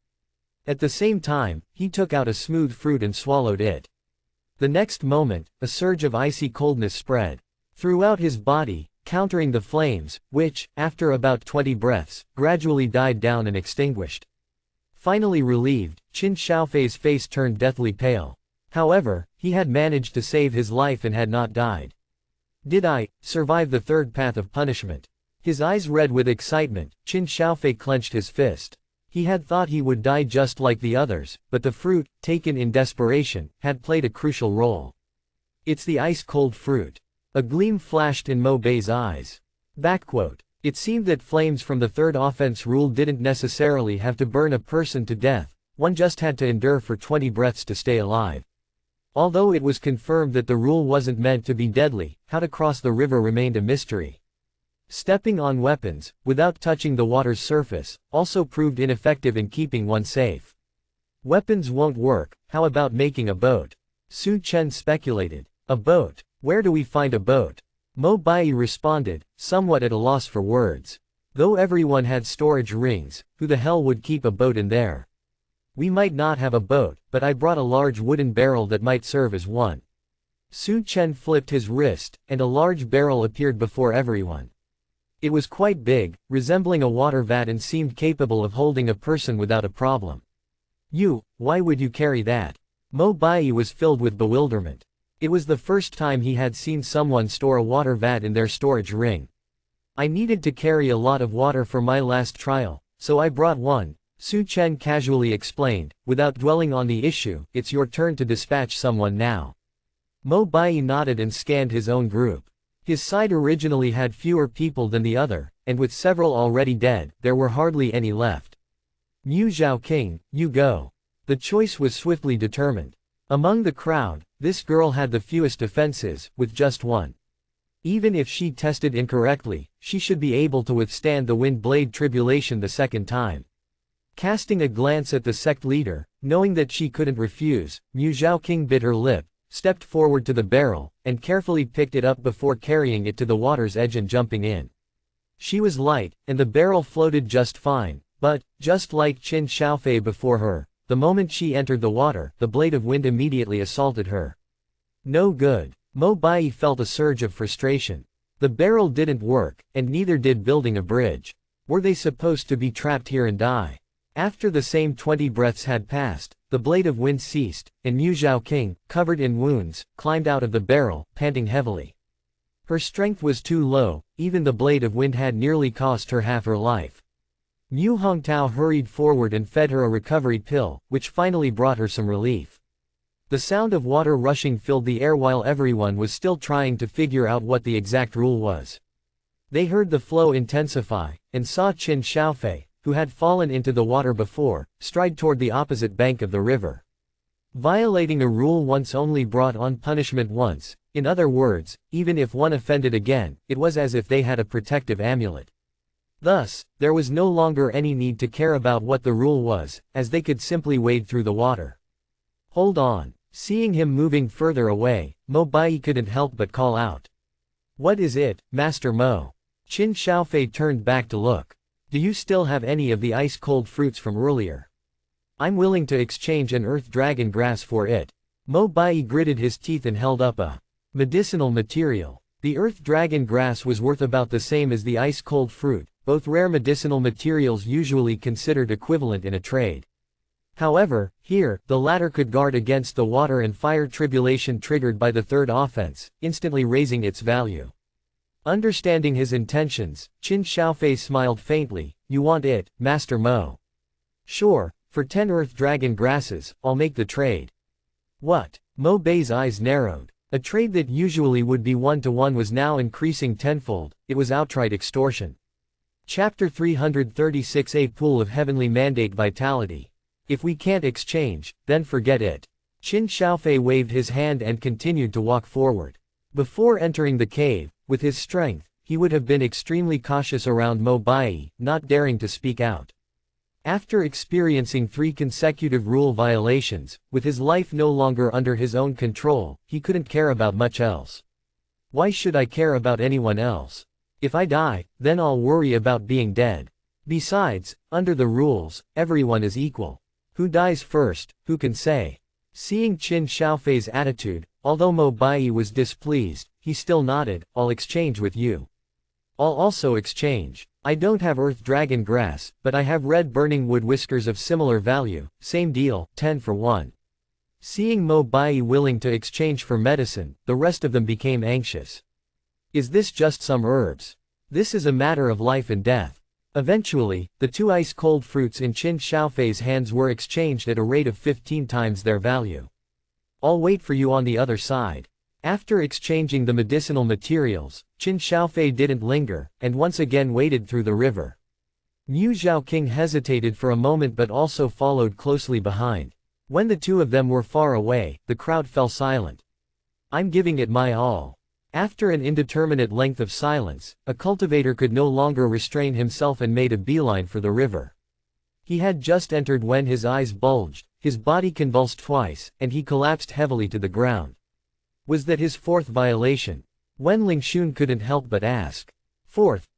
At the same time, he took out a smooth fruit and swallowed it. The next moment, a surge of icy coldness spread throughout his body, countering the flames, which, after about 20 breaths, gradually died down and extinguished. Finally relieved, Qin Xiaofei's face turned deathly pale. However, he had managed to save his life and had not died. Did I survive the third path of punishment? His eyes red with excitement, Qin Xiaofei clenched his fist. He had thought he would die just like the others, but the fruit, taken in desperation, had played a crucial role. It's the ice-cold fruit. A gleam flashed in Mo Bei's eyes. Backquote. It seemed that flames from the third offense rule didn't necessarily have to burn a person to death, one just had to endure for 20 breaths to stay alive. Although it was confirmed that the rule wasn't meant to be deadly, how to cross the river remained a mystery. Stepping on weapons, without touching the water's surface, also proved ineffective in keeping one safe. Weapons won't work, how about making a boat? Su Chen speculated. A boat? Where do we find a boat? Mo Bai responded, somewhat at a loss for words. Though everyone had storage rings, who the hell would keep a boat in there? We might not have a boat, but I brought a large wooden barrel that might serve as one. Su Chen flipped his wrist, and a large barrel appeared before everyone. It was quite big, resembling a water vat, and seemed capable of holding a person without a problem. Why would you carry that? Mo Bai was filled with bewilderment. It was the first time he had seen someone store a water vat in their storage ring. I needed to carry a lot of water for my last trial, so I brought one, Su Chen casually explained, without dwelling on the issue. It's your turn to dispatch someone now. Mo Bai nodded and scanned his own group. His side originally had fewer people than the other, and with several already dead, there were hardly any left. Mu Zhaoqing, you go. The choice was swiftly determined. Among the crowd, this girl had the fewest offenses, with just one. Even if she tested incorrectly, she should be able to withstand the wind blade tribulation the second time. Casting a glance at the sect leader, knowing that she couldn't refuse, Mu Zhaoqing bit her lip, stepped forward to the barrel, and carefully picked it up before carrying it to the water's edge and jumping in. She was light, and the barrel floated just fine, but, just like Qin Xiaofei before her, the moment she entered the water, the blade of wind immediately assaulted her. No good. Mo Bai felt a surge of frustration. The barrel didn't work, and neither did building a bridge. Were they supposed to be trapped here and die? After the same 20 breaths had passed, the blade of wind ceased, and Mu Zhaoqing, covered in wounds, climbed out of the barrel, panting heavily. Her strength was too low, even the blade of wind had nearly cost her half her life. Mu Hongtao hurried forward and fed her a recovery pill, which finally brought her some relief. The sound of water rushing filled the air while everyone was still trying to figure out what the exact rule was. They heard the flow intensify, and saw Qin Xiaofei, who had fallen into the water before, stride toward the opposite bank of the river. Violating a rule once only brought on punishment once. In other words, even if one offended again, it was as if they had a protective amulet. Thus, there was no longer any need to care about what the rule was, as they could simply wade through the water. Hold on. Seeing him moving further away, Mo Bai couldn't help but call out. What is it, Master Mo? Qin Xiaofei turned back to look. Do you still have any of the ice-cold fruits from earlier? I'm willing to exchange an earth dragon grass for it. Mo Bai gritted his teeth and held up a medicinal material. The earth dragon grass was worth about the same as the ice-cold fruit, both rare medicinal materials usually considered equivalent in a trade. However, here, the latter could guard against the water and fire tribulation triggered by the third offense, instantly raising its value. Understanding his intentions, Qin Xiaofei smiled faintly. You want it, Master Mo? Sure, for 10 earth dragon grasses, I'll make the trade. What? Mo Bai's eyes narrowed. A trade that usually would be 1-to-1 was now increasing tenfold. It was outright extortion. Chapter 336, A Pool of Heavenly Mandate Vitality. If we can't exchange, then forget it. Qin Xiaofei waved his hand and continued to walk forward. Before entering the cave, with his strength, he would have been extremely cautious around Mo Bai, not daring to speak out. After experiencing 3 consecutive rule violations, with his life no longer under his own control, he couldn't care about much else. Why should I care about anyone else? If I die, then I'll worry about being dead. Besides, under the rules, everyone is equal. Who dies first, who can say? Seeing Qin Xiaofei's attitude, although Mo Bai was displeased, he still nodded. I'll exchange with you. I'll also exchange. I don't have earth dragon grass, but I have red burning wood whiskers of similar value. Same deal, 10 for 1. Seeing Mo Bai willing to exchange for medicine, the rest of them became anxious. Is this just some herbs? This is a matter of life and death. Eventually, the 2 ice-cold fruits in Qin Xiaofei's hands were exchanged at a rate of 15 times their value. I'll wait for you on the other side. After exchanging the medicinal materials, Qin Xiaofei didn't linger, and once again waded through the river. Mu Zhaoqing hesitated for a moment but also followed closely behind. When the 2 of them were far away, the crowd fell silent. I'm giving it my all. After an indeterminate length of silence, a cultivator could no longer restrain himself and made a beeline for the river. He had just entered when his eyes bulged, his body convulsed twice, and he collapsed heavily to the ground. Was that his 4th violation? Wen Lingxun couldn't help but ask. Fourth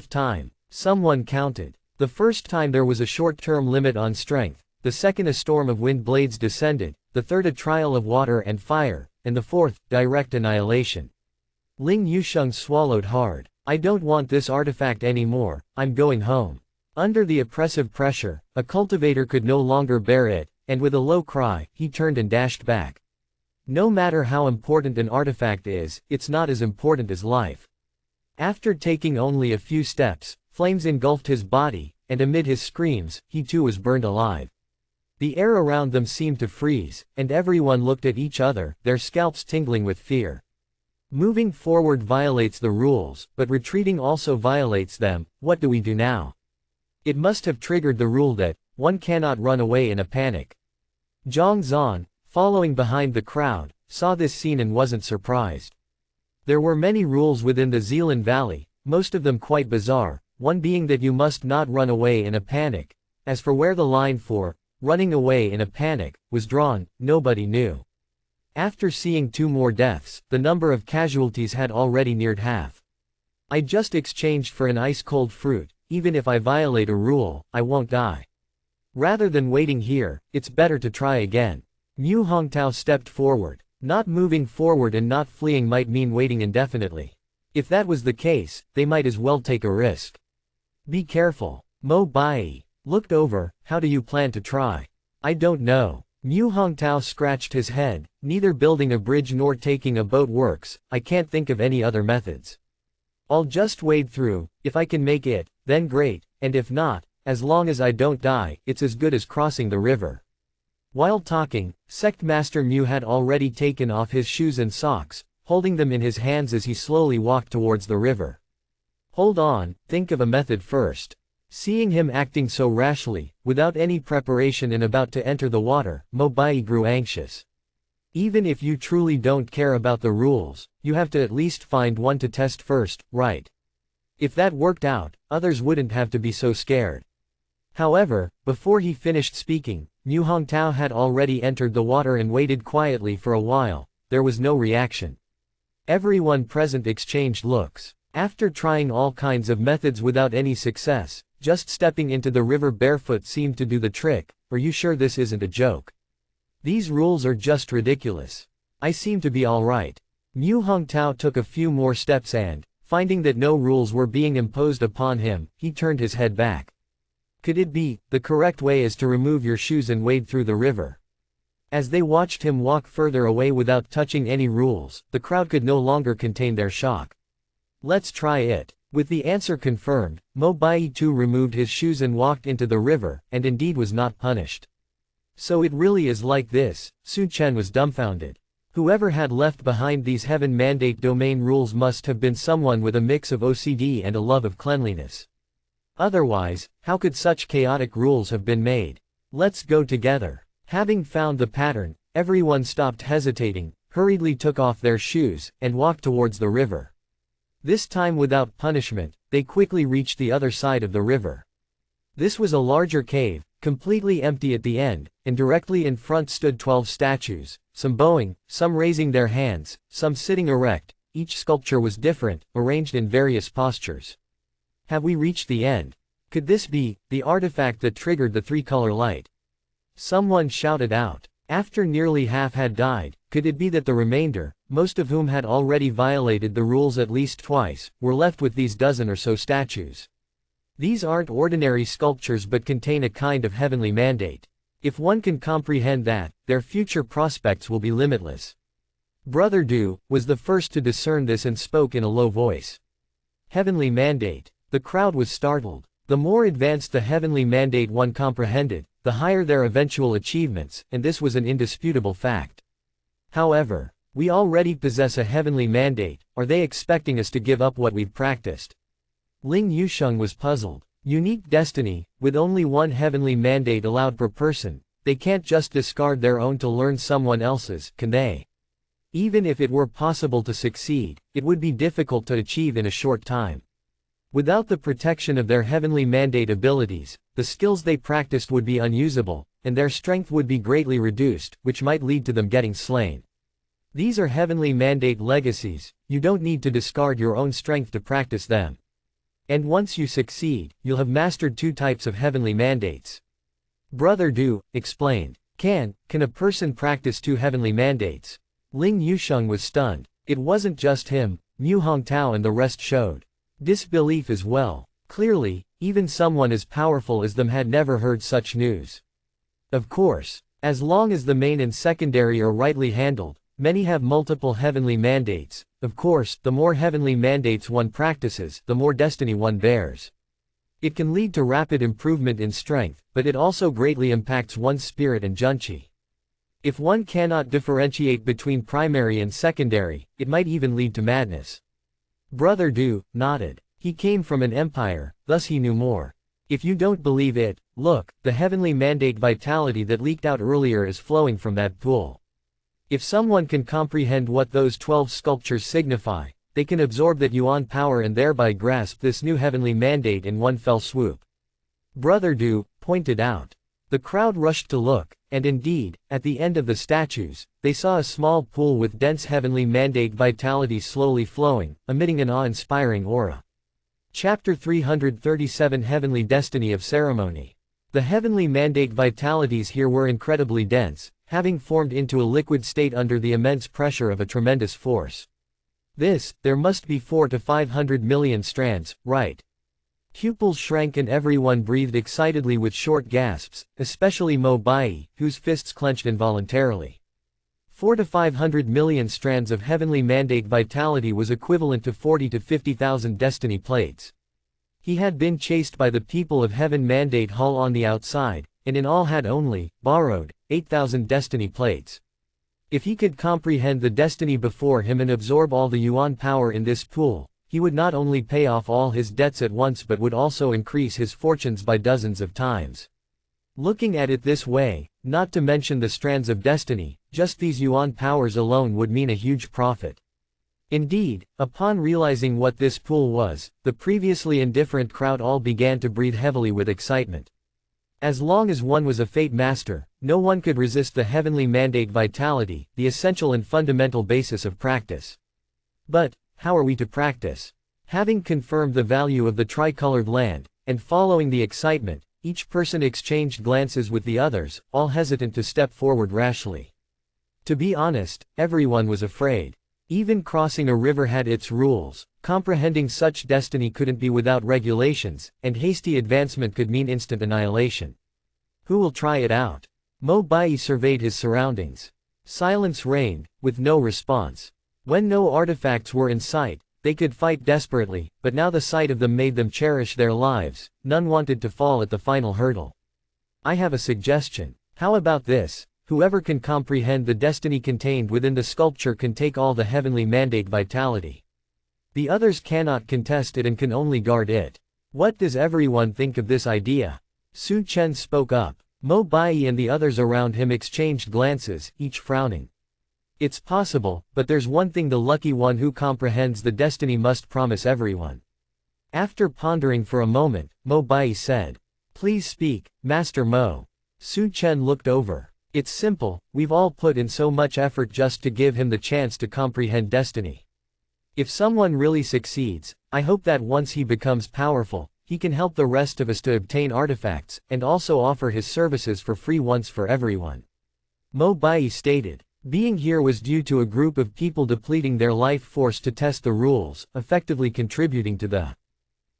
time. Someone counted. The first time there was a short-term limit on strength, the second a storm of wind blades descended, the third a trial of water and fire, and the fourth, direct annihilation. Ling Yusheng swallowed hard. I don't want this artifact anymore, I'm going home. Under the oppressive pressure, a cultivator could no longer bear it, and with a low cry, he turned and dashed back. No matter how important an artifact is, it's not as important as life. After taking only a few steps, flames engulfed his body, and amid his screams, he too was burned alive. The air around them seemed to freeze, and everyone looked at each other, their scalps tingling with fear. Moving forward violates the rules, but retreating also violates them. What do we do now? It must have triggered the rule that one cannot run away in a panic. Zhang Zan, following behind the crowd, saw this scene and wasn't surprised. There were many rules within the Zealand Valley, most of them quite bizarre, one being that you must not run away in a panic. As for where the line for running away in a panic was drawn, nobody knew. After seeing 2 more deaths, the number of casualties had already neared half. I just exchanged for an ice-cold fruit. Even if I violate a rule, I won't die. Rather than waiting here, it's better to try again. Mu Hongtao stepped forward. Not moving forward and not fleeing might mean waiting indefinitely. If that was the case, they might as well take a risk. Be careful. Mo Bai looked over. How do you plan to try? I don't know. Mu Hongtao scratched his head. Neither building a bridge nor taking a boat works. I can't think of any other methods. I'll just wade through. If I can make it, then great, and if not, as long as I don't die, it's as good as crossing the river. While talking, Sect Master Mu had already taken off his shoes and socks, holding them in his hands as he slowly walked towards the river. Hold on, think of a method first. Seeing him acting so rashly, without any preparation and about to enter the water, Mo Bai grew anxious. Even if you truly don't care about the rules, you have to at least find one to test first, right? If that worked out, others wouldn't have to be so scared. However, before he finished speaking, Mu Hongtao had already entered the water and waited quietly for a while. There was no reaction. Everyone present exchanged looks. After trying all kinds of methods without any success, just stepping into the river barefoot seemed to do the trick. Are you sure this isn't a joke? These rules are just ridiculous. I seem to be alright. Mu Hongtao took a few more steps and, finding that no rules were being imposed upon him, he turned his head back. Could it be, the correct way is to remove your shoes and wade through the river? As they watched him walk further away without touching any rules, the crowd could no longer contain their shock. Let's try it. With the answer confirmed, Mo Bai too removed his shoes and walked into the river, and indeed was not punished. So it really is like this. Su Chen was dumbfounded. Whoever had left behind these heaven mandate domain rules must have been someone with a mix of OCD and a love of cleanliness. Otherwise, how could such chaotic rules have been made? Let's go together. Having found the pattern, everyone stopped hesitating, hurriedly took off their shoes, and walked towards the river. This time without punishment, they quickly reached the other side of the river. This was a larger cave, completely empty at the end, and directly in front stood 12 statues, some bowing, some raising their hands, some sitting erect. Each sculpture was different, arranged in various postures. Have we reached the end? Could this be the artifact that triggered the 3-color light? Someone shouted out. After nearly half had died, could it be that the remainder, most of whom had already violated the rules at least twice, were left with these dozen or so statues? These aren't ordinary sculptures but contain a kind of heavenly mandate. If one can comprehend that, their future prospects will be limitless. Brother Du was the first to discern this and spoke in a low voice. Heavenly mandate. The crowd was startled. The more advanced the heavenly mandate one comprehended, the higher their eventual achievements, and this was an indisputable fact. However, we already possess a heavenly mandate. Are they expecting us to give up what we've practiced? Ling Yusheng was puzzled. Unique destiny, with only one heavenly mandate allowed per person, they can't just discard their own to learn someone else's, can they? Even if it were possible to succeed, it would be difficult to achieve in a short time. Without the protection of their heavenly mandate abilities, the skills they practiced would be unusable, and their strength would be greatly reduced, which might lead to them getting slain. These are heavenly mandate legacies. You don't need to discard your own strength to practice them. And once you succeed, you'll have mastered 2 types of heavenly mandates. Brother Du explained. Can a person practice 2 heavenly mandates? Ling Yusheng was stunned. It wasn't just him, Mu Hongtao and the rest showed disbelief as well. Clearly, even someone as powerful as them had never heard such news. Of course, as long as the main and secondary are rightly handled, many have multiple heavenly mandates. Of course, the more heavenly mandates one practices, the more destiny one bears. It can lead to rapid improvement in strength, but it also greatly impacts one's spirit and junqi. If one cannot differentiate between primary and secondary, it might even lead to madness. Brother Du nodded. He came from an empire, thus he knew more. If you don't believe it, look, the heavenly mandate vitality that leaked out earlier is flowing from that pool. If someone can comprehend what those 12 sculptures signify, they can absorb that yuan power and thereby grasp this new heavenly mandate in one fell swoop. Brother Du pointed out. The crowd rushed to look, and indeed, at the end of the statues, they saw a small pool with dense heavenly mandate vitality slowly flowing, emitting an awe-inspiring aura. Chapter 337 Heavenly Destiny of Ceremony. The heavenly mandate vitalities here were incredibly dense, having formed into a liquid state under the immense pressure of a tremendous force. There must be 400 to 500 million strands, right? Pupils shrank and everyone breathed excitedly with short gasps, especially Mo Bai, whose fists clenched involuntarily. 400 to 500 million strands of heavenly mandate vitality was equivalent to 40 to 50,000 destiny plates. He had been chased by the people of Heaven Mandate Hall on the outside, and in all had only borrowed 8,000 destiny plates. If he could comprehend the destiny before him and absorb all the yuan power in this pool, he would not only pay off all his debts at once but would also increase his fortunes by dozens of times. Looking at it this way, not to mention the strands of destiny, just these yuan powers alone would mean a huge profit. Indeed, upon realizing what this pool was, the previously indifferent crowd all began to breathe heavily with excitement. As long as one was a fate master, no one could resist the heavenly mandate vitality, the essential and fundamental basis of practice. But, how are we to practice? Having confirmed the value of the tricolored land, and following the excitement, each person exchanged glances with the others, all hesitant to step forward rashly. To be honest, everyone was afraid. Even crossing a river had its rules, comprehending such destiny couldn't be without regulations, and hasty advancement could mean instant annihilation. Who will try it out? Mo Bai surveyed his surroundings. Silence reigned, with no response. When no artifacts were in sight, they could fight desperately, but now the sight of them made them cherish their lives. None wanted to fall at the final hurdle. I have a suggestion. How about this? Whoever can comprehend the destiny contained within the sculpture can take all the heavenly mandate vitality. The others cannot contest it and can only guard it. What does everyone think of this idea? Su Chen spoke up. Mo Bai and the others around him exchanged glances, each frowning. It's possible, but there's one thing the lucky one who comprehends the destiny must promise everyone. After pondering for a moment, Mo Bai said. Please speak, Master Mo. Su Chen looked over. It's simple, we've all put in so much effort just to give him the chance to comprehend destiny. If someone really succeeds, I hope that once he becomes powerful, he can help the rest of us to obtain artifacts, and also offer his services for free once for everyone. Mo Bai stated. Being here was due to a group of people depleting their life force to test the rules, effectively contributing to the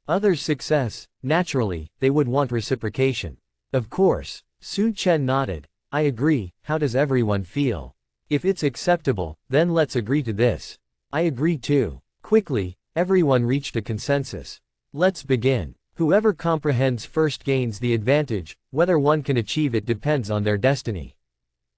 others' success. Naturally, they would want reciprocation. Of course. Su Chen nodded. I agree. How does everyone feel? If it's acceptable, then let's agree to this. I agree too. Quickly, everyone reached a consensus. Let's begin. Whoever comprehends first gains the advantage. Whether one can achieve it depends on their destiny.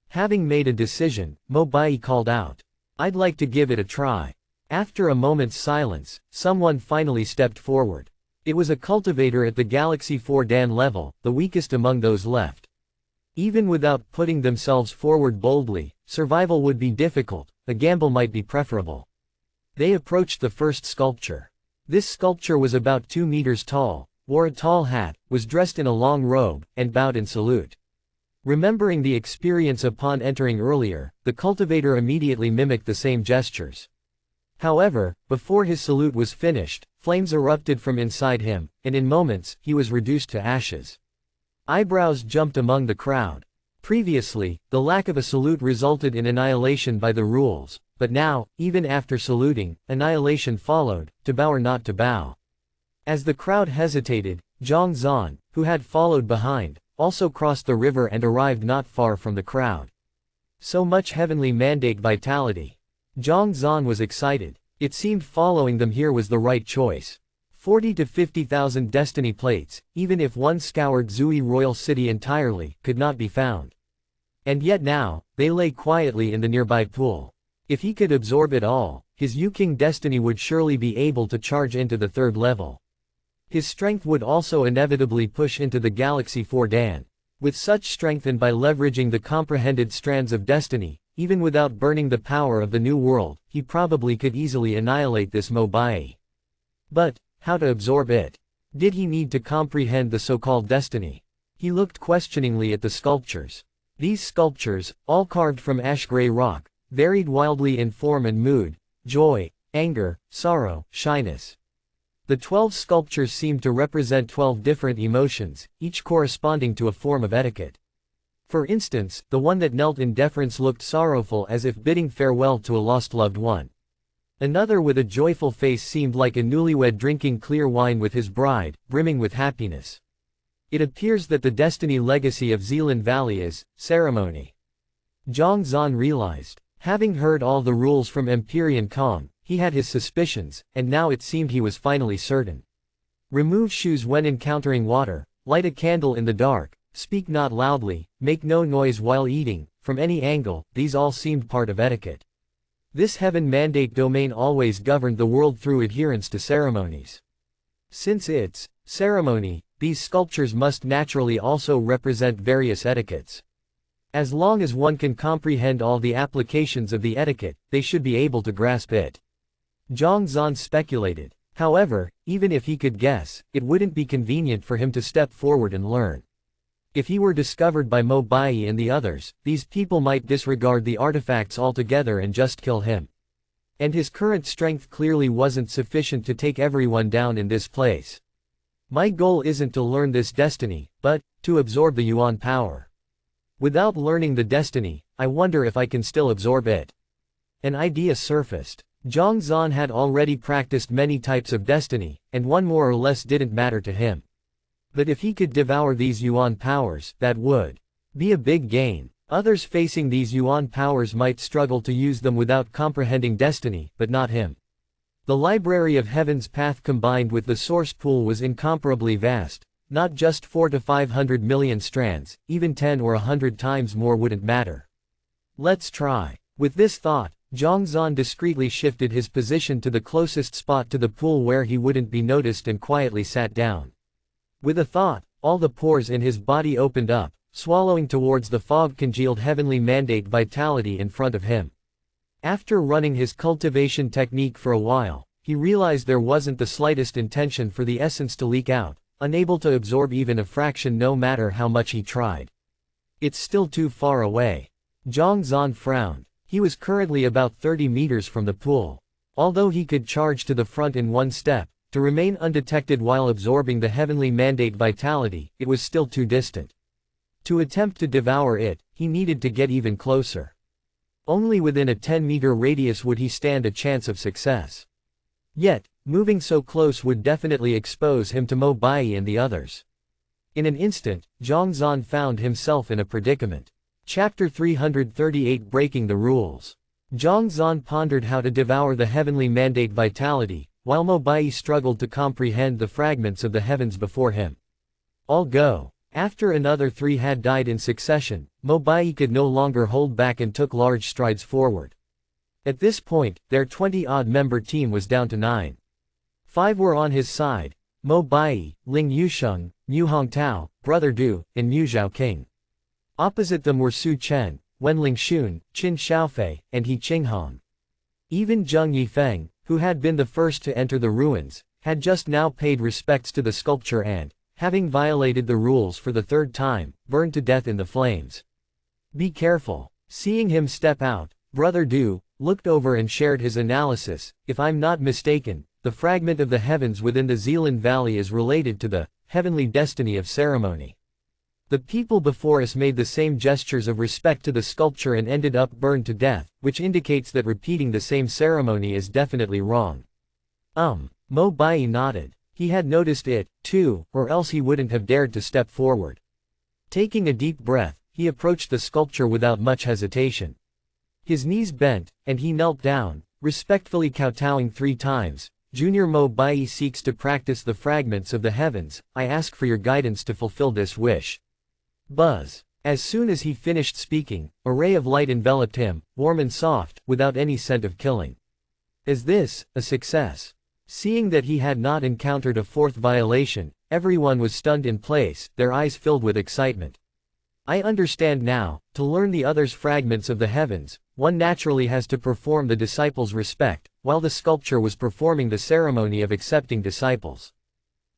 Having made a decision, Mo Bai called out. I'd like to give it a try. After a moment's silence, someone finally stepped forward. It was a cultivator at the Galaxy 4 Dan level, the weakest among those left. Even without putting themselves forward boldly, survival would be difficult, a gamble might be preferable. They approached the first sculpture. This sculpture was about 2 meters tall, wore a tall hat, was dressed in a long robe, and bowed in salute. Remembering the experience upon entering earlier, the cultivator immediately mimicked the same gestures. However, before his salute was finished, flames erupted from inside him, and in moments, he was reduced to ashes. Eyebrows jumped among the crowd. Previously, the lack of a salute resulted in annihilation by the rules, but now, even after saluting, annihilation followed, to bow or not to bow. As the crowd hesitated, Zhang Zan, who had followed behind, also crossed the river and arrived not far from the crowd. So much heavenly mandate vitality. Zhang Zan was excited. It seemed following them here was the right choice. 40 to 50,000 destiny plates, even if one scoured Zui royal city entirely, could not be found. And yet now, they lay quietly in the nearby pool. If he could absorb it all, his Yu-King destiny would surely be able to charge into the third level. His strength would also inevitably push into the Galaxy 4 Dan. With such strength and by leveraging the comprehended strands of destiny, even without burning the power of the new world, he probably could easily annihilate this Mobai. But, how to absorb it? Did he need to comprehend the so-called destiny? He looked questioningly at the sculptures. These sculptures, all carved from ash-gray rock, varied wildly in form and mood: joy, anger, sorrow, shyness. The 12 sculptures seemed to represent 12 different emotions, each corresponding to a form of etiquette. For instance, the one that knelt in deference looked sorrowful as if bidding farewell to a lost loved one. Another with a joyful face seemed like a newlywed drinking clear wine with his bride, brimming with happiness. It appears that the destiny legacy of Zealand Valley is ceremony. Zhang Zan realized. Having heard all the rules from Empyrean Kong, he had his suspicions, and now it seemed he was finally certain. Remove shoes when encountering water, light a candle in the dark, speak not loudly, make no noise while eating, from any angle, these all seemed part of etiquette. This heaven mandate domain always governed the world through adherence to ceremonies. Since it's ceremony, these sculptures must naturally also represent various etiquettes. As long as one can comprehend all the applications of the etiquette, they should be able to grasp it. Zhang Zan speculated. However, even if he could guess, it wouldn't be convenient for him to step forward and learn. If he were discovered by Mo Bai and the others, these people might disregard the artifacts altogether and just kill him. And his current strength clearly wasn't sufficient to take everyone down in this place. My goal isn't to learn this destiny, but to absorb the Yuan power. Without learning the destiny, I wonder if I can still absorb it. An idea surfaced. Zhang Zan had already practiced many types of destiny, and one more or less didn't matter to him. But if he could devour these Yuan powers, that would be a big gain. Others facing these Yuan powers might struggle to use them without comprehending destiny, but not him. The Library of Heaven's path combined with the source pool was incomparably vast, not just 4 to 500 million strands, even 10 or 100 times more wouldn't matter. Let's try. With this thought, Zhang Zan discreetly shifted his position to the closest spot to the pool where he wouldn't be noticed and quietly sat down. With a thought, all the pores in his body opened up, swallowing towards the fog-congealed heavenly mandate vitality in front of him. After running his cultivation technique for a while, he realized there wasn't the slightest intention for the essence to leak out, unable to absorb even a fraction no matter how much he tried. It's still too far away. Zhang Zan frowned. He was currently about 30 meters from the pool. Although he could charge to the front in one step, to remain undetected while absorbing the heavenly mandate vitality, it was still too distant. To attempt to devour it, he needed to get even closer. Only within a 10-meter radius would he stand a chance of success. Yet, moving so close would definitely expose him to Mo Bai and the others. In an instant, Zhang Zan found himself in a predicament. Chapter 338 Breaking the Rules. Zhang Zan pondered how to devour the heavenly mandate vitality, while Mo Bai struggled to comprehend the fragments of the heavens before him. All go. After another 3 had died in succession, Mo Bai could no longer hold back and took large strides forward. At this point, their 20-odd member team was down to 9. 5 were on his side: Mo Bai, Ling Yusheng, Mu Hongtao, Brother Du, and Mu Zhaoqing. Opposite them were Su Chen, Wen Lingxun, Qin Xiaofei, and He Qinghong. Even Zheng Yifeng, who had been the first to enter the ruins, had just now paid respects to the sculpture and, having violated the rules for the 3rd time, burned to death in the flames. Be careful. Seeing him step out, Brother Du, looked over and shared his analysis. If I'm not mistaken, the fragment of the heavens within the Zealand Valley is related to the heavenly destiny of ceremony. The people before us made the same gestures of respect to the sculpture and ended up burned to death, which indicates that repeating the same ceremony is definitely wrong. Mo Bai nodded. He had noticed it, too, or else he wouldn't have dared to step forward. Taking a deep breath, he approached the sculpture without much hesitation. His knees bent, and he knelt down, respectfully kowtowing 3 times. Junior Mo Bai seeks to practice the fragments of the heavens. I ask for your guidance to fulfill this wish. Buzz. As soon as he finished speaking, a ray of light enveloped him, warm and soft, without any scent of killing. Is this a success? Seeing that he had not encountered a 4th violation, everyone was stunned in place, their eyes filled with excitement. I understand now. To learn the other's fragments of the heavens, one naturally has to perform the disciples' respect, while the sculpture was performing the ceremony of accepting disciples.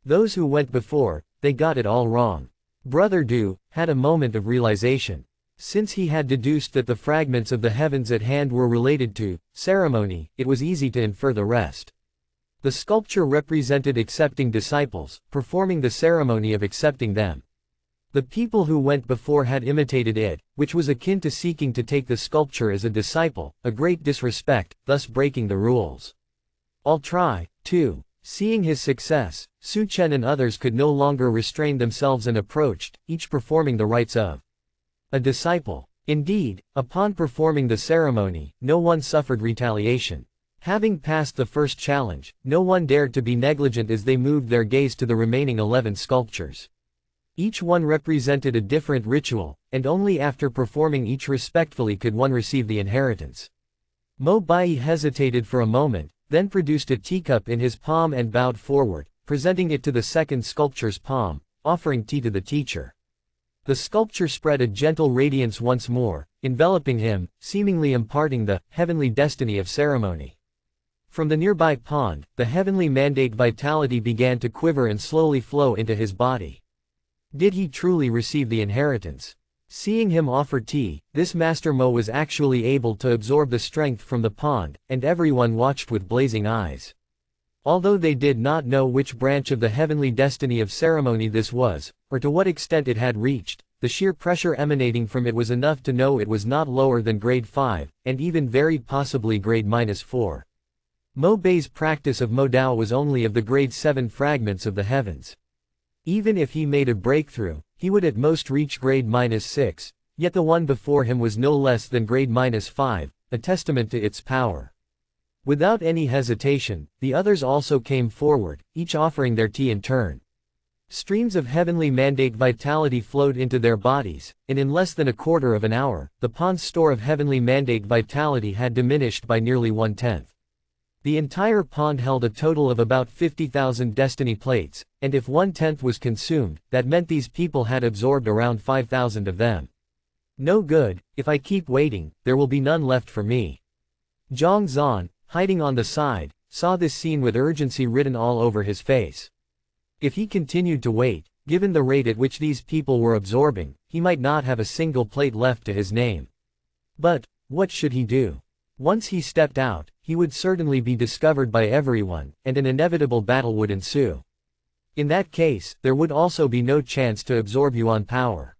Those who went before, they got it all wrong. Brother Du had a moment of realization. Since he had deduced that the fragments of the heavens at hand were related to ceremony, it was easy to infer the rest. The sculpture represented accepting disciples, performing the ceremony of accepting them. The people who went before had imitated it, which was akin to seeking to take the sculpture as a disciple, a great disrespect, thus breaking the rules. I'll try, too. Seeing his success, Su Chen and others could no longer restrain themselves and approached, each performing the rites of a disciple. Indeed, upon performing the ceremony, no one suffered retaliation. Having passed the first challenge, no one dared to be negligent as they moved their gaze to the remaining 11 sculptures. Each one represented a different ritual, and only after performing each respectfully could one receive the inheritance. Mo Bai hesitated for a moment, then produced a teacup in his palm and bowed forward, presenting it to the 2nd sculpture's palm, offering tea to the teacher. The sculpture spread a gentle radiance once more, enveloping him, seemingly imparting the heavenly destiny of ceremony. From the nearby pond, the heavenly mandate vitality began to quiver and slowly flow into his body. Did he truly receive the inheritance? Seeing him offer tea, this Master Mo was actually able to absorb the strength from the pond, and everyone watched with blazing eyes. Although they did not know which branch of the heavenly destiny of ceremony this was, or to what extent it had reached, the sheer pressure emanating from it was enough to know it was not lower than grade 5, and even very possibly grade -4. Mo Bai's practice of Mo Dao was only of the grade 7 fragments of the heavens. Even if he made a breakthrough, he would at most reach grade -6, yet the one before him was no less than grade -5, a testament to its power. Without any hesitation, the others also came forward, each offering their tea in turn. Streams of heavenly mandate vitality flowed into their bodies, and in less than a quarter of an hour, the pond's store of heavenly mandate vitality had diminished by nearly 1/10. The entire pond held a total of about 50,000 destiny plates, and if 1/10 was consumed, that meant these people had absorbed around 5,000 of them. No good. If I keep waiting, there will be none left for me. Zhang Zan, hiding on the side, saw this scene with urgency written all over his face. If he continued to wait, given the rate at which these people were absorbing, he might not have a single plate left to his name. But what should he do? Once he stepped out, he would certainly be discovered by everyone, and an inevitable battle would ensue. In that case, there would also be no chance to absorb Yuan power.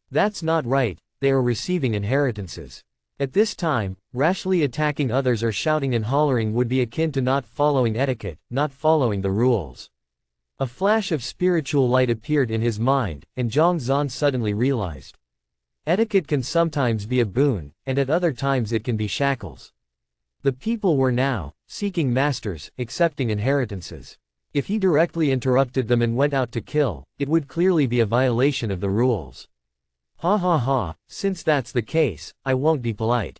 That's not right, they are receiving inheritances. At this time, rashly attacking others or shouting and hollering would be akin to not following etiquette, not following the rules. A flash of spiritual light appeared in his mind, and Zhang Zan suddenly realized. Etiquette can sometimes be a boon, and at other times it can be shackles. The people were now seeking masters, accepting inheritances. If he directly interrupted them and went out to kill, it would clearly be a violation of the rules. Ha ha ha, since that's the case, I won't be polite.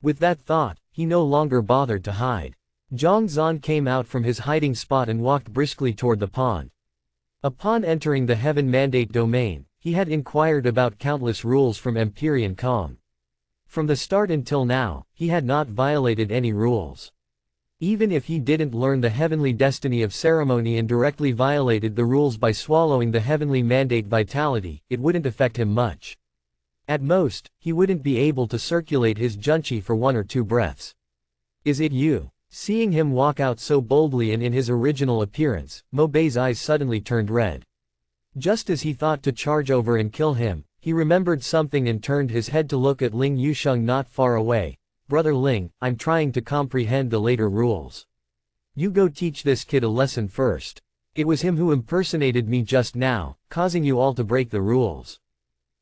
With that thought, he no longer bothered to hide. Zhang Zan came out from his hiding spot and walked briskly toward the pond. Upon entering the Heaven Mandate domain, he had inquired about countless rules from Empyrean Kong. From the start until now, he had not violated any rules. Even if he didn't learn the heavenly destiny of ceremony and directly violated the rules by swallowing the heavenly mandate vitality, it wouldn't affect him much. At most, he wouldn't be able to circulate his junchi for 1 or 2 breaths. Is it you? Seeing him walk out so boldly and in his original appearance, Mo Bei's eyes suddenly turned red. Just as he thought to charge over and kill him, he remembered something and turned his head to look at Ling Yusheng not far away. Brother Ling, I'm trying to comprehend the later rules. You go teach this kid a lesson first. It was him who impersonated me just now, causing you all to break the rules.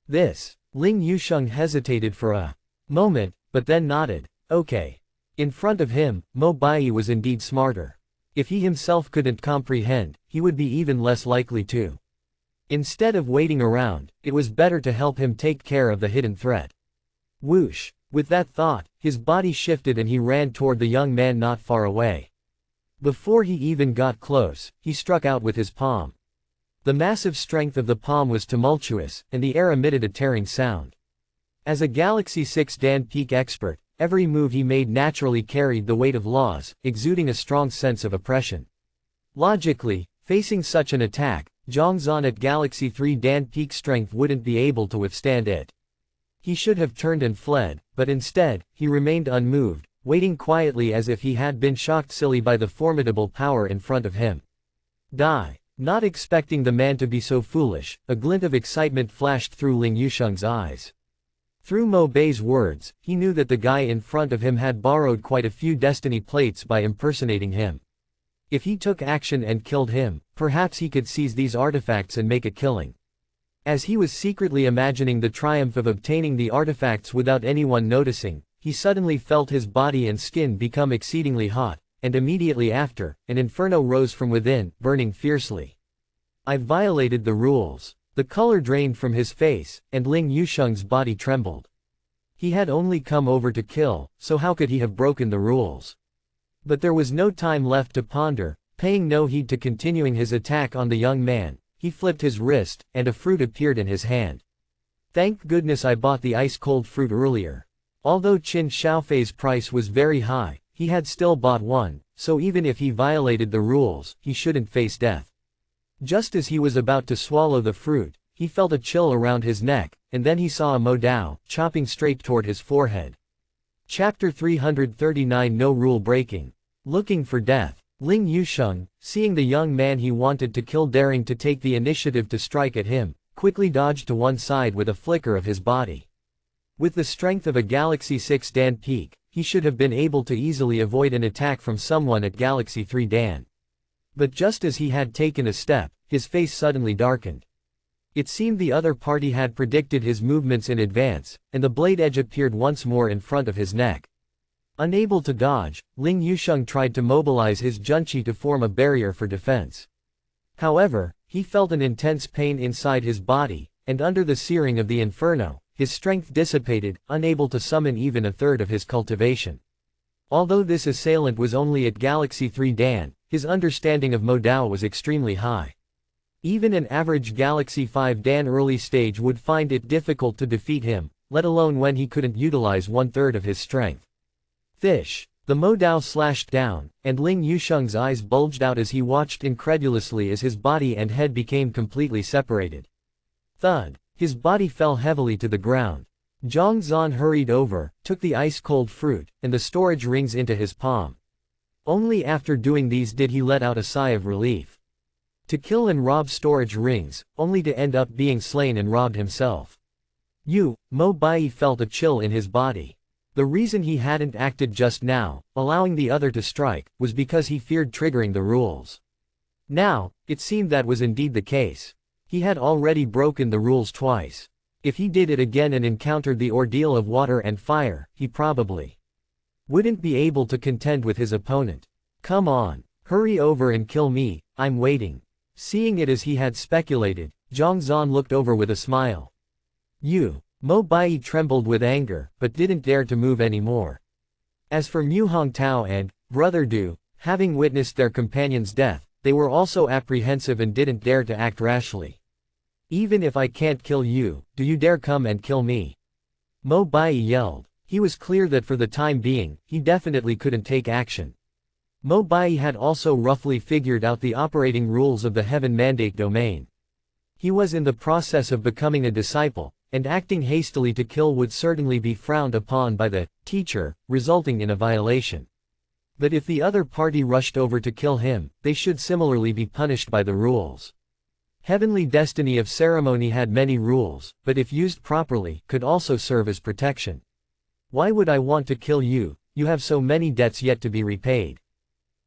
This. Ling Yusheng hesitated for a moment, but then nodded. Okay. In front of him, Mo Bai was indeed smarter. If he himself couldn't comprehend, he would be even less likely to. Instead of waiting around, it was better to help him take care of the hidden threat. Whoosh! With that thought, his body shifted and he ran toward the young man not far away. Before he even got close, he struck out with his palm. The massive strength of the palm was tumultuous, and the air emitted a tearing sound. As a Galaxy 6 Dan Peak expert, every move he made naturally carried the weight of laws, exuding a strong sense of oppression. Logically, facing such an attack, Zhang Zan at Galaxy 3 Dan Peak strength wouldn't be able to withstand it. He should have turned and fled, but instead, he remained unmoved, waiting quietly as if he had been shocked silly by the formidable power in front of him. Die. Not expecting the man to be so foolish, a glint of excitement flashed through Ling Yusheng's eyes. Through Mo Bei's words, he knew that the guy in front of him had borrowed quite a few destiny plates by impersonating him. If he took action and killed him, perhaps he could seize these artifacts and make a killing. As he was secretly imagining the triumph of obtaining the artifacts without anyone noticing, he suddenly felt his body and skin become exceedingly hot, and immediately after, an inferno rose from within, burning fiercely. I violated the rules. The color drained from his face, and Ling Yusheng's body trembled. He had only come over to kill, so how could he have broken the rules? But there was no time left to ponder. Paying no heed to continuing his attack on the young man, he flipped his wrist, and a fruit appeared in his hand. Thank goodness I bought the ice-cold fruit earlier. Although Qin Xiaofei's price was very high, he had still bought one, so even if he violated the rules, he shouldn't face death. Just as he was about to swallow the fruit, he felt a chill around his neck, and then he saw a Mo Dao, chopping straight toward his forehead. Chapter 339 No Rule Breaking. Looking for death. Ling Yusheng, seeing the young man he wanted to kill daring to take the initiative to strike at him, quickly dodged to one side with a flicker of his body. With the strength of a Galaxy 6 Dan Peak, he should have been able to easily avoid an attack from someone at Galaxy 3 Dan. But just as he had taken a step, his face suddenly darkened. It seemed the other party had predicted his movements in advance, and the blade edge appeared once more in front of his neck. Unable to dodge, Ling Yusheng tried to mobilize his junchi to form a barrier for defense. However, he felt an intense pain inside his body, and under the searing of the inferno, his strength dissipated, unable to summon even a third of his cultivation. Although this assailant was only at Galaxy 3 Dan, his understanding of Mo Dao was extremely high. Even an average Galaxy 5 Dan early stage would find it difficult to defeat him, let alone when he couldn't utilize one-third of his strength. Fish. The Mo Dao slashed down, and Ling Yusheng's eyes bulged out as he watched incredulously as his body and head became completely separated. Thud. His body fell heavily to the ground. Zhang Zan hurried over, took the ice-cold fruit, and the storage rings into his palm. Only after doing these did he let out a sigh of relief. To kill and rob storage rings, only to end up being slain and robbed himself. Mo Bai felt a chill in his body. The reason he hadn't acted just now, allowing the other to strike, was because he feared triggering the rules. Now, it seemed that was indeed the case. He had already broken the rules twice. If he did it again and encountered the ordeal of water and fire, he probably wouldn't be able to contend with his opponent. Come on, hurry over and kill me, I'm waiting. Seeing it as he had speculated, Zhang Zan looked over with a smile. Mo Bai trembled with anger, but didn't dare to move anymore. As for Mu Hongtao and Brother Du, having witnessed their companion's death, they were also apprehensive and didn't dare to act rashly. Even if I can't kill you, do you dare come and kill me? Mo Bai yelled. He was clear that for the time being, he definitely couldn't take action. Mo Bai had also roughly figured out the operating rules of the Heaven Mandate domain. He was in the process of becoming a disciple, and acting hastily to kill would certainly be frowned upon by the teacher, resulting in a violation. But if the other party rushed over to kill him, they should similarly be punished by the rules. Heavenly destiny of ceremony had many rules, but if used properly, could also serve as protection. Why would I want to kill you? You have so many debts yet to be repaid.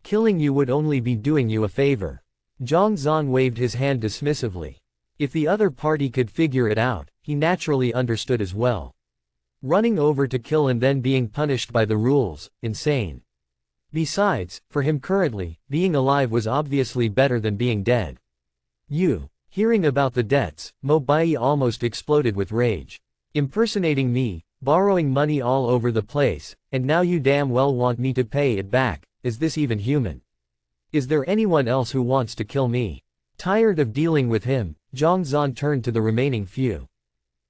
Killing you would only be doing you a favor. Zhang Zan waved his hand dismissively. If the other party could figure it out, he naturally understood as well. Running over to kill and then being punished by the rules, insane. Besides, for him currently, being alive was obviously better than being dead. Hearing about the debts, Mo Bai almost exploded with rage. Impersonating me, borrowing money all over the place, and now you damn well want me to pay it back. Is this even human? Is there anyone else who wants to kill me? Tired of dealing with him, Zhang Zan turned to the remaining few.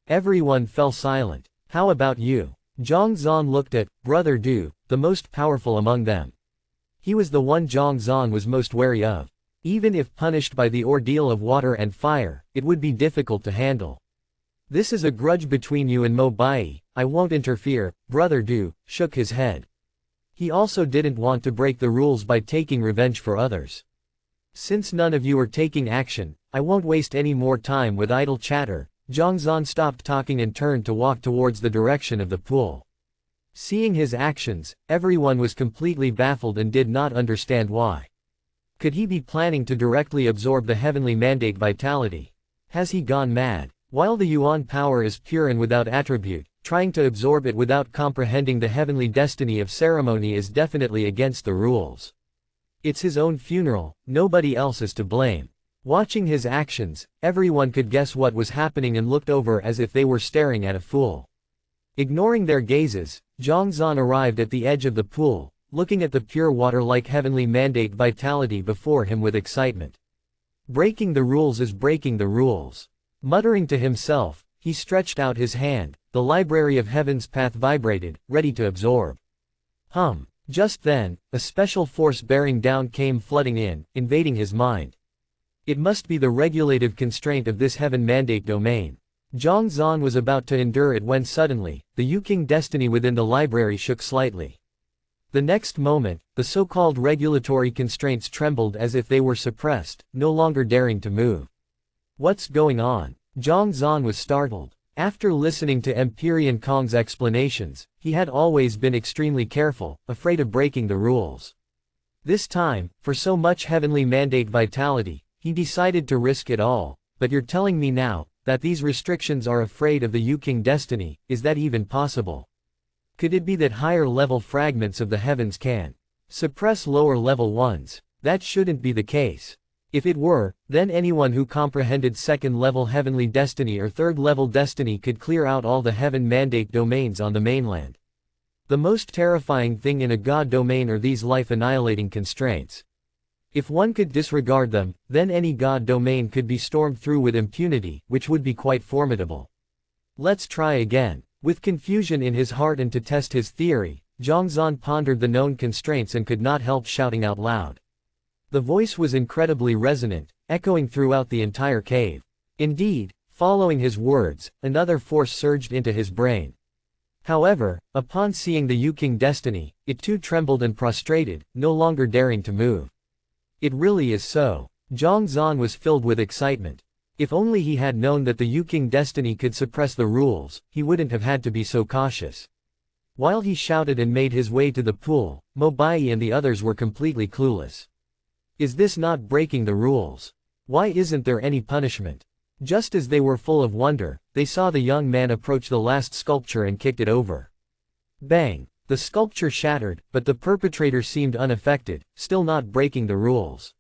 Everyone fell silent. How about you? Zhang Zan looked at Brother Du, the most powerful among them. He was the one Zhang Zan was most wary of. Even if punished by the ordeal of water and fire, it would be difficult to handle. This is a grudge between you and Mo Bai. I won't interfere. Brother Du shook his head. He also didn't want to break the rules by taking revenge for others. Since none of you are taking action, I won't waste any more time with idle chatter. Zhang Zan stopped talking and turned to walk towards the direction of the pool. Seeing his actions, everyone was completely baffled and did not understand why. Could he be planning to directly absorb the heavenly mandate vitality? Has he gone mad? While the Yuan power is pure and without attribute, trying to absorb it without comprehending the heavenly destiny of ceremony is definitely against the rules. It's his own funeral, nobody else is to blame. Watching his actions, everyone could guess what was happening and looked over as if they were staring at a fool. Ignoring their gazes, Zhang Zan arrived at the edge of the pool, looking at the pure water-like heavenly mandate vitality before him with excitement. Breaking the rules is breaking the rules. Muttering to himself, he stretched out his hand. The library of heaven's path vibrated, ready to absorb. Just then, a special force bearing down came flooding in, invading his mind. It must be the regulative constraint of this heaven mandate domain. Zhang Zan was about to endure it when suddenly, the Yuking destiny within the library shook slightly. The next moment, the so-called regulatory constraints trembled as if they were suppressed, no longer daring to move. What's going on? Zhang Zan was startled. After listening to Empyrean Kong's explanations, he had always been extremely careful, afraid of breaking the rules. This time, for so much heavenly mandate vitality, he decided to risk it all. But you're telling me now, that these restrictions are afraid of the Yuking destiny, is that even possible? Could it be that higher level fragments of the heavens can suppress lower level ones? That shouldn't be the case. If it were, then anyone who comprehended second-level heavenly destiny or third-level destiny could clear out all the heaven mandate domains on the mainland. The most terrifying thing in a god domain are these life-annihilating constraints. If one could disregard them, then any god domain could be stormed through with impunity, which would be quite formidable. Let's try again. With confusion in his heart and to test his theory, Zhang Zan pondered the known constraints and could not help shouting out loud. The voice was incredibly resonant, echoing throughout the entire cave. Indeed, following his words, another force surged into his brain. However, upon seeing the Yuking destiny, it too trembled and prostrated, no longer daring to move. It really is so. Zhang Zan was filled with excitement. If only he had known that the Yuking destiny could suppress the rules, he wouldn't have had to be so cautious. While he shouted and made his way to the pool, Mo Bai and the others were completely clueless. Is this not breaking the rules? Why isn't there any punishment? Just as they were full of wonder, they saw the young man approach the last sculpture and kicked it over. Bang! The sculpture shattered, but the perpetrator seemed unaffected, still not breaking the rules.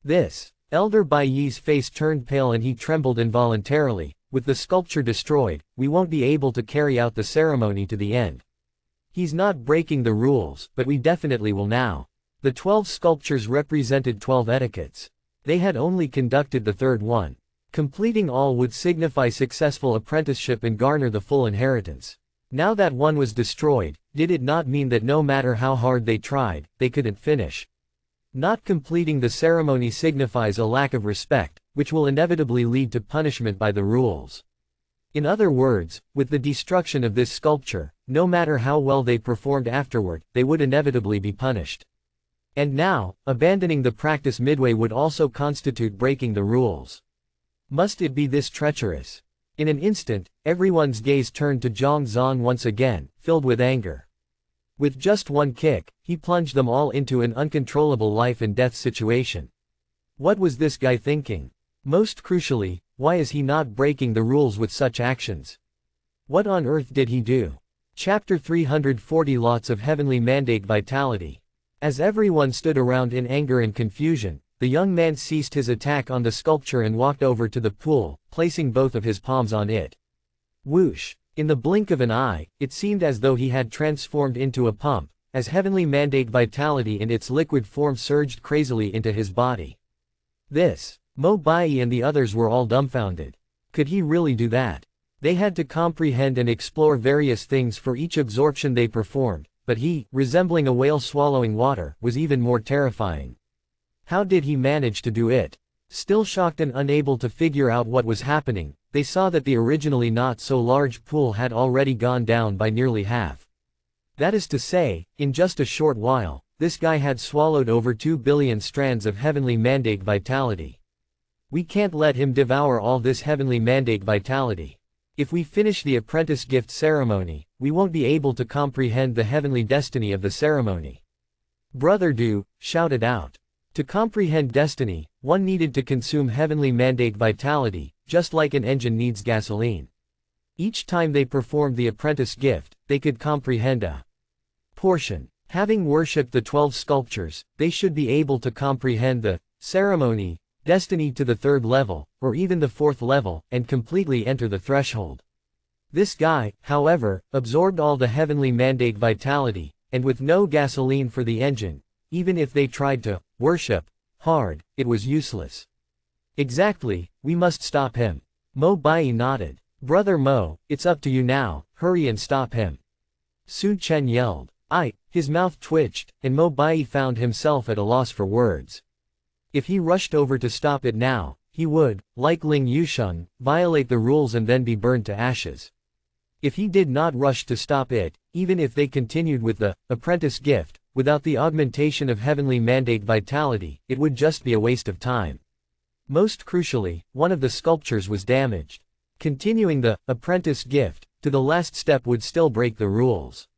This. Elder Bai Yi's face turned pale and he trembled involuntarily. With the sculpture destroyed, we won't be able to carry out the ceremony to the end. He's not breaking the rules, but we definitely will now. The 12 sculptures represented 12 etiquettes. They had only conducted the third one. Completing all would signify successful apprenticeship and garner the full inheritance. Now that one was destroyed, did it not mean that no matter how hard they tried, they couldn't finish? Not completing the ceremony signifies a lack of respect, which will inevitably lead to punishment by the rules. In other words, with the destruction of this sculpture, no matter how well they performed afterward, they would inevitably be punished. And now, abandoning the practice midway would also constitute breaking the rules. Must it be this treacherous? In an instant, everyone's gaze turned to Zhang Zan once again, filled with anger. With just one kick, he plunged them all into an uncontrollable life and death situation. What was this guy thinking? Most crucially, why is he not breaking the rules with such actions? What on earth did he do? Chapter 340 Lots of Heavenly Mandate Vitality. As everyone stood around in anger and confusion, the young man ceased his attack on the sculpture and walked over to the pool, placing both of his palms on it. Whoosh! In the blink of an eye, it seemed as though he had transformed into a pump, as heavenly mandate vitality in its liquid form surged crazily into his body. This, Mo Bai and the others were all dumbfounded. Could he really do that? They had to comprehend and explore various things for each absorption they performed, but he, resembling a whale swallowing water, was even more terrifying. How did he manage to do it? Still shocked and unable to figure out what was happening, they saw that the originally not so large pool had already gone down by nearly half. That is to say, in just a short while, this guy had swallowed over 2 billion strands of heavenly mandate vitality. We can't let him devour all this heavenly mandate vitality. If we finish the apprentice gift ceremony, we won't be able to comprehend the heavenly destiny of the ceremony. Brother Du shouted out. To comprehend destiny, one needed to consume heavenly mandate vitality, just like an engine needs gasoline. Each time they performed the apprentice gift, they could comprehend a portion. Having worshipped the 12 sculptures, they should be able to comprehend the ceremony, destiny to the 3rd level, or even the 4th level, and completely enter the threshold. This guy, however, absorbed all the heavenly mandate vitality, and with no gasoline for the engine, even if they tried to worship hard, it was useless. Exactly, we must stop him. Mo Bai nodded. Brother Mo, it's up to you now, hurry and stop him. Su Chen yelled. His mouth twitched, and Mo Bai found himself at a loss for words. If he rushed over to stop it now, he would, like Ling Yusheng, violate the rules and then be burned to ashes. If he did not rush to stop it, even if they continued with the apprentice gift, without the augmentation of heavenly mandate vitality, it would just be a waste of time. Most crucially, one of the sculptures was damaged. Continuing the apprentice gift to the last step would still break the rules.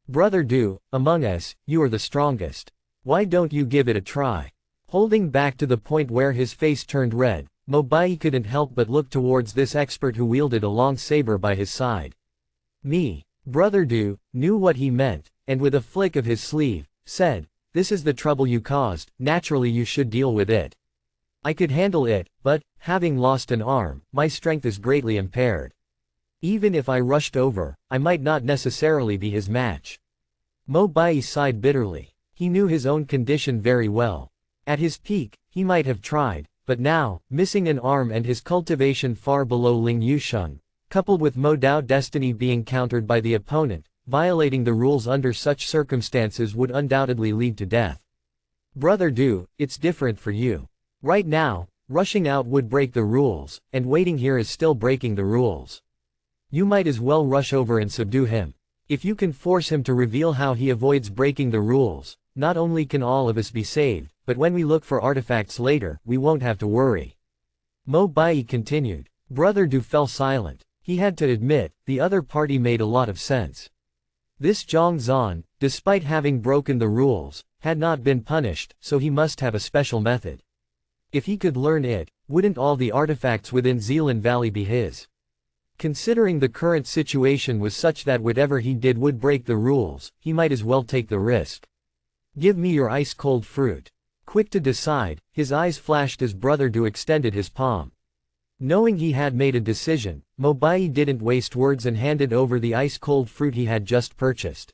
Brother Du, among us, you are the strongest. Why don't you give it a try? Holding back to the point where his face turned red, Mo Bai couldn't help but look towards this expert who wielded a long saber by his side. Me. Brother Du knew what he meant, and with a flick of his sleeve, said, "This is the trouble you caused, naturally you should deal with it. I could handle it, but, having lost an arm, my strength is greatly impaired. Even if I rushed over, I might not necessarily be his match." Mo Bai sighed bitterly. He knew his own condition very well. At his peak, he might have tried, but now, missing an arm and his cultivation far below Ling Yusheng, coupled with Mo Dao destiny being countered by the opponent, violating the rules under such circumstances would undoubtedly lead to death. Brother Du, it's different for you. Right now, rushing out would break the rules, and waiting here is still breaking the rules. You might as well rush over and subdue him. If you can force him to reveal how he avoids breaking the rules, not only can all of us be saved, but when we look for artifacts later, we won't have to worry. Mo Bai continued. Brother Du fell silent. He had to admit, the other party made a lot of sense. This Zhang Zan, despite having broken the rules, had not been punished, so he must have a special method. If he could learn it, wouldn't all the artifacts within Zealand Valley be his? Considering the current situation was such that whatever he did would break the rules, he might as well take the risk. Give me your ice-cold fruit. Quick to decide, his eyes flashed as Brother Du extended his palm. Knowing he had made a decision, Mo Bai didn't waste words and handed over the ice-cold fruit he had just purchased.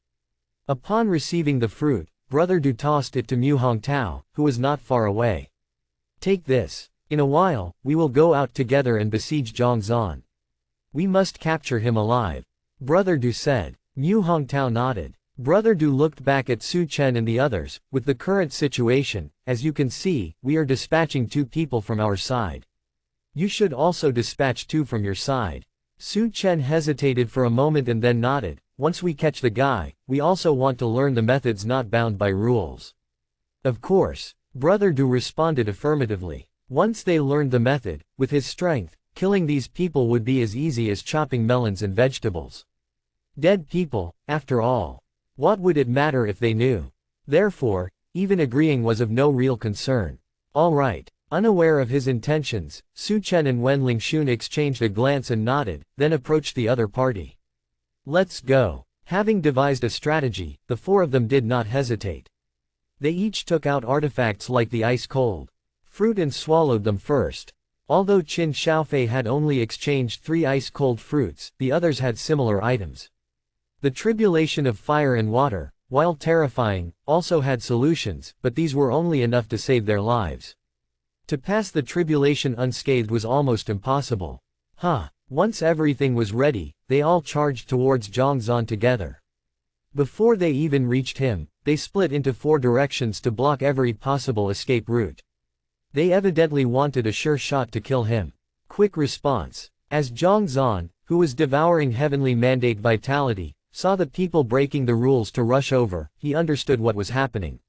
Upon receiving the fruit, Brother Du tossed it to Mu Hongtao, who was not far away. Take this. In a while, we will go out together and besiege Zhang Zan. We must capture him alive. Brother Du said. Mu Hongtao nodded. Brother Du looked back at Su Chen and the others. With the current situation, as you can see, we are dispatching 2 people from our side. You should also dispatch 2 from your side. Su Chen hesitated for a moment and then nodded. Once we catch the guy, we also want to learn the methods not bound by rules. Of course. Brother Du responded affirmatively. Once they learned the method, with his strength, killing these people would be as easy as chopping melons and vegetables. Dead people, after all. What would it matter if they knew? Therefore, even agreeing was of no real concern. All right. Unaware of his intentions, Su Chen and Wen Lingxun exchanged a glance and nodded, then approached the other party. Let's go. Having devised a strategy, the four of them did not hesitate. They each took out artifacts like the ice-cold fruit and swallowed them first. Although Qin Xiaofei had only exchanged 3 ice-cold fruits, the others had similar items. The tribulation of fire and water, while terrifying, also had solutions, but these were only enough to save their lives. To pass the tribulation unscathed was almost impossible. Once everything was ready, they all charged towards Zhongzhan together. Before they even reached him, they split into 4 directions to block every possible escape route. They evidently wanted a sure shot to kill him. Quick response. As Zhongzhan, who was devouring heavenly mandate vitality, saw the people breaking the rules to rush over, he understood what was happening.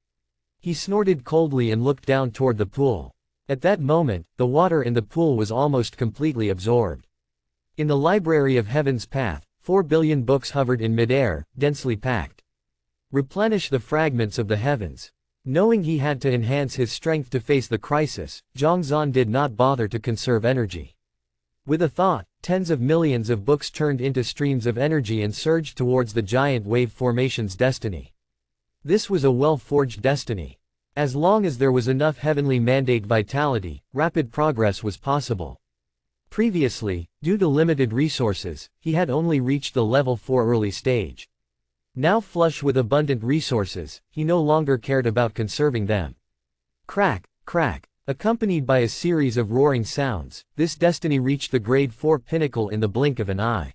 He snorted coldly and looked down toward the pool. At that moment, the water in the pool was almost completely absorbed. In the library of Heaven's Path, 4 billion books hovered in midair, densely packed. Replenish the fragments of the heavens. Knowing he had to enhance his strength to face the crisis, Zhongzhan did not bother to conserve energy. With a thought, tens of millions of books turned into streams of energy and surged towards the giant wave formation's destiny. This was a well-forged destiny. As long as there was enough heavenly mandate vitality, rapid progress was possible. Previously, due to limited resources, he had only reached the level 4 early stage. Now flush with abundant resources, he no longer cared about conserving them. Crack, crack. Accompanied by a series of roaring sounds, this destiny reached the grade 4 pinnacle in the blink of an eye.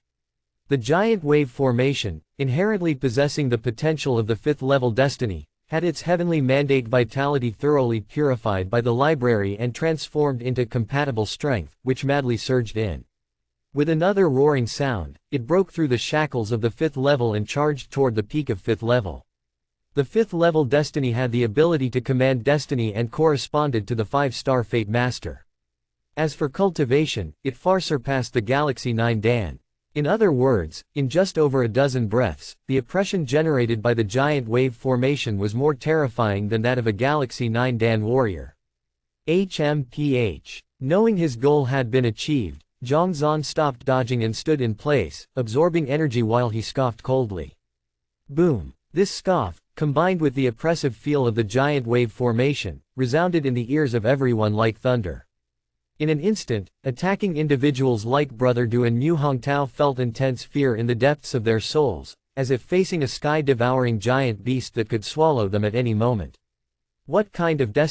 The giant wave formation, inherently possessing the potential of the 5th level destiny, had its heavenly mandate vitality thoroughly purified by the library and transformed into compatible strength, which madly surged in. With another roaring sound, it broke through the shackles of the 5th level and charged toward the peak of 5th level. The 5th level destiny had the ability to command destiny and corresponded to the 5-star Fate Master. As for cultivation, it far surpassed the Galaxy 9 Dan. In other words, in just over a dozen breaths, the oppression generated by the giant wave formation was more terrifying than that of a Galaxy 9 Dan warrior. HMPH. Knowing his goal had been achieved, Zhongzhan stopped dodging and stood in place, absorbing energy while he scoffed coldly. Boom. This scoff, combined with the oppressive feel of the giant wave formation, resounded in the ears of everyone like thunder. In an instant, attacking individuals like Brother Du and Mu Hongtao felt intense fear in the depths of their souls, as if facing a sky-devouring giant beast that could swallow them at any moment. What kind of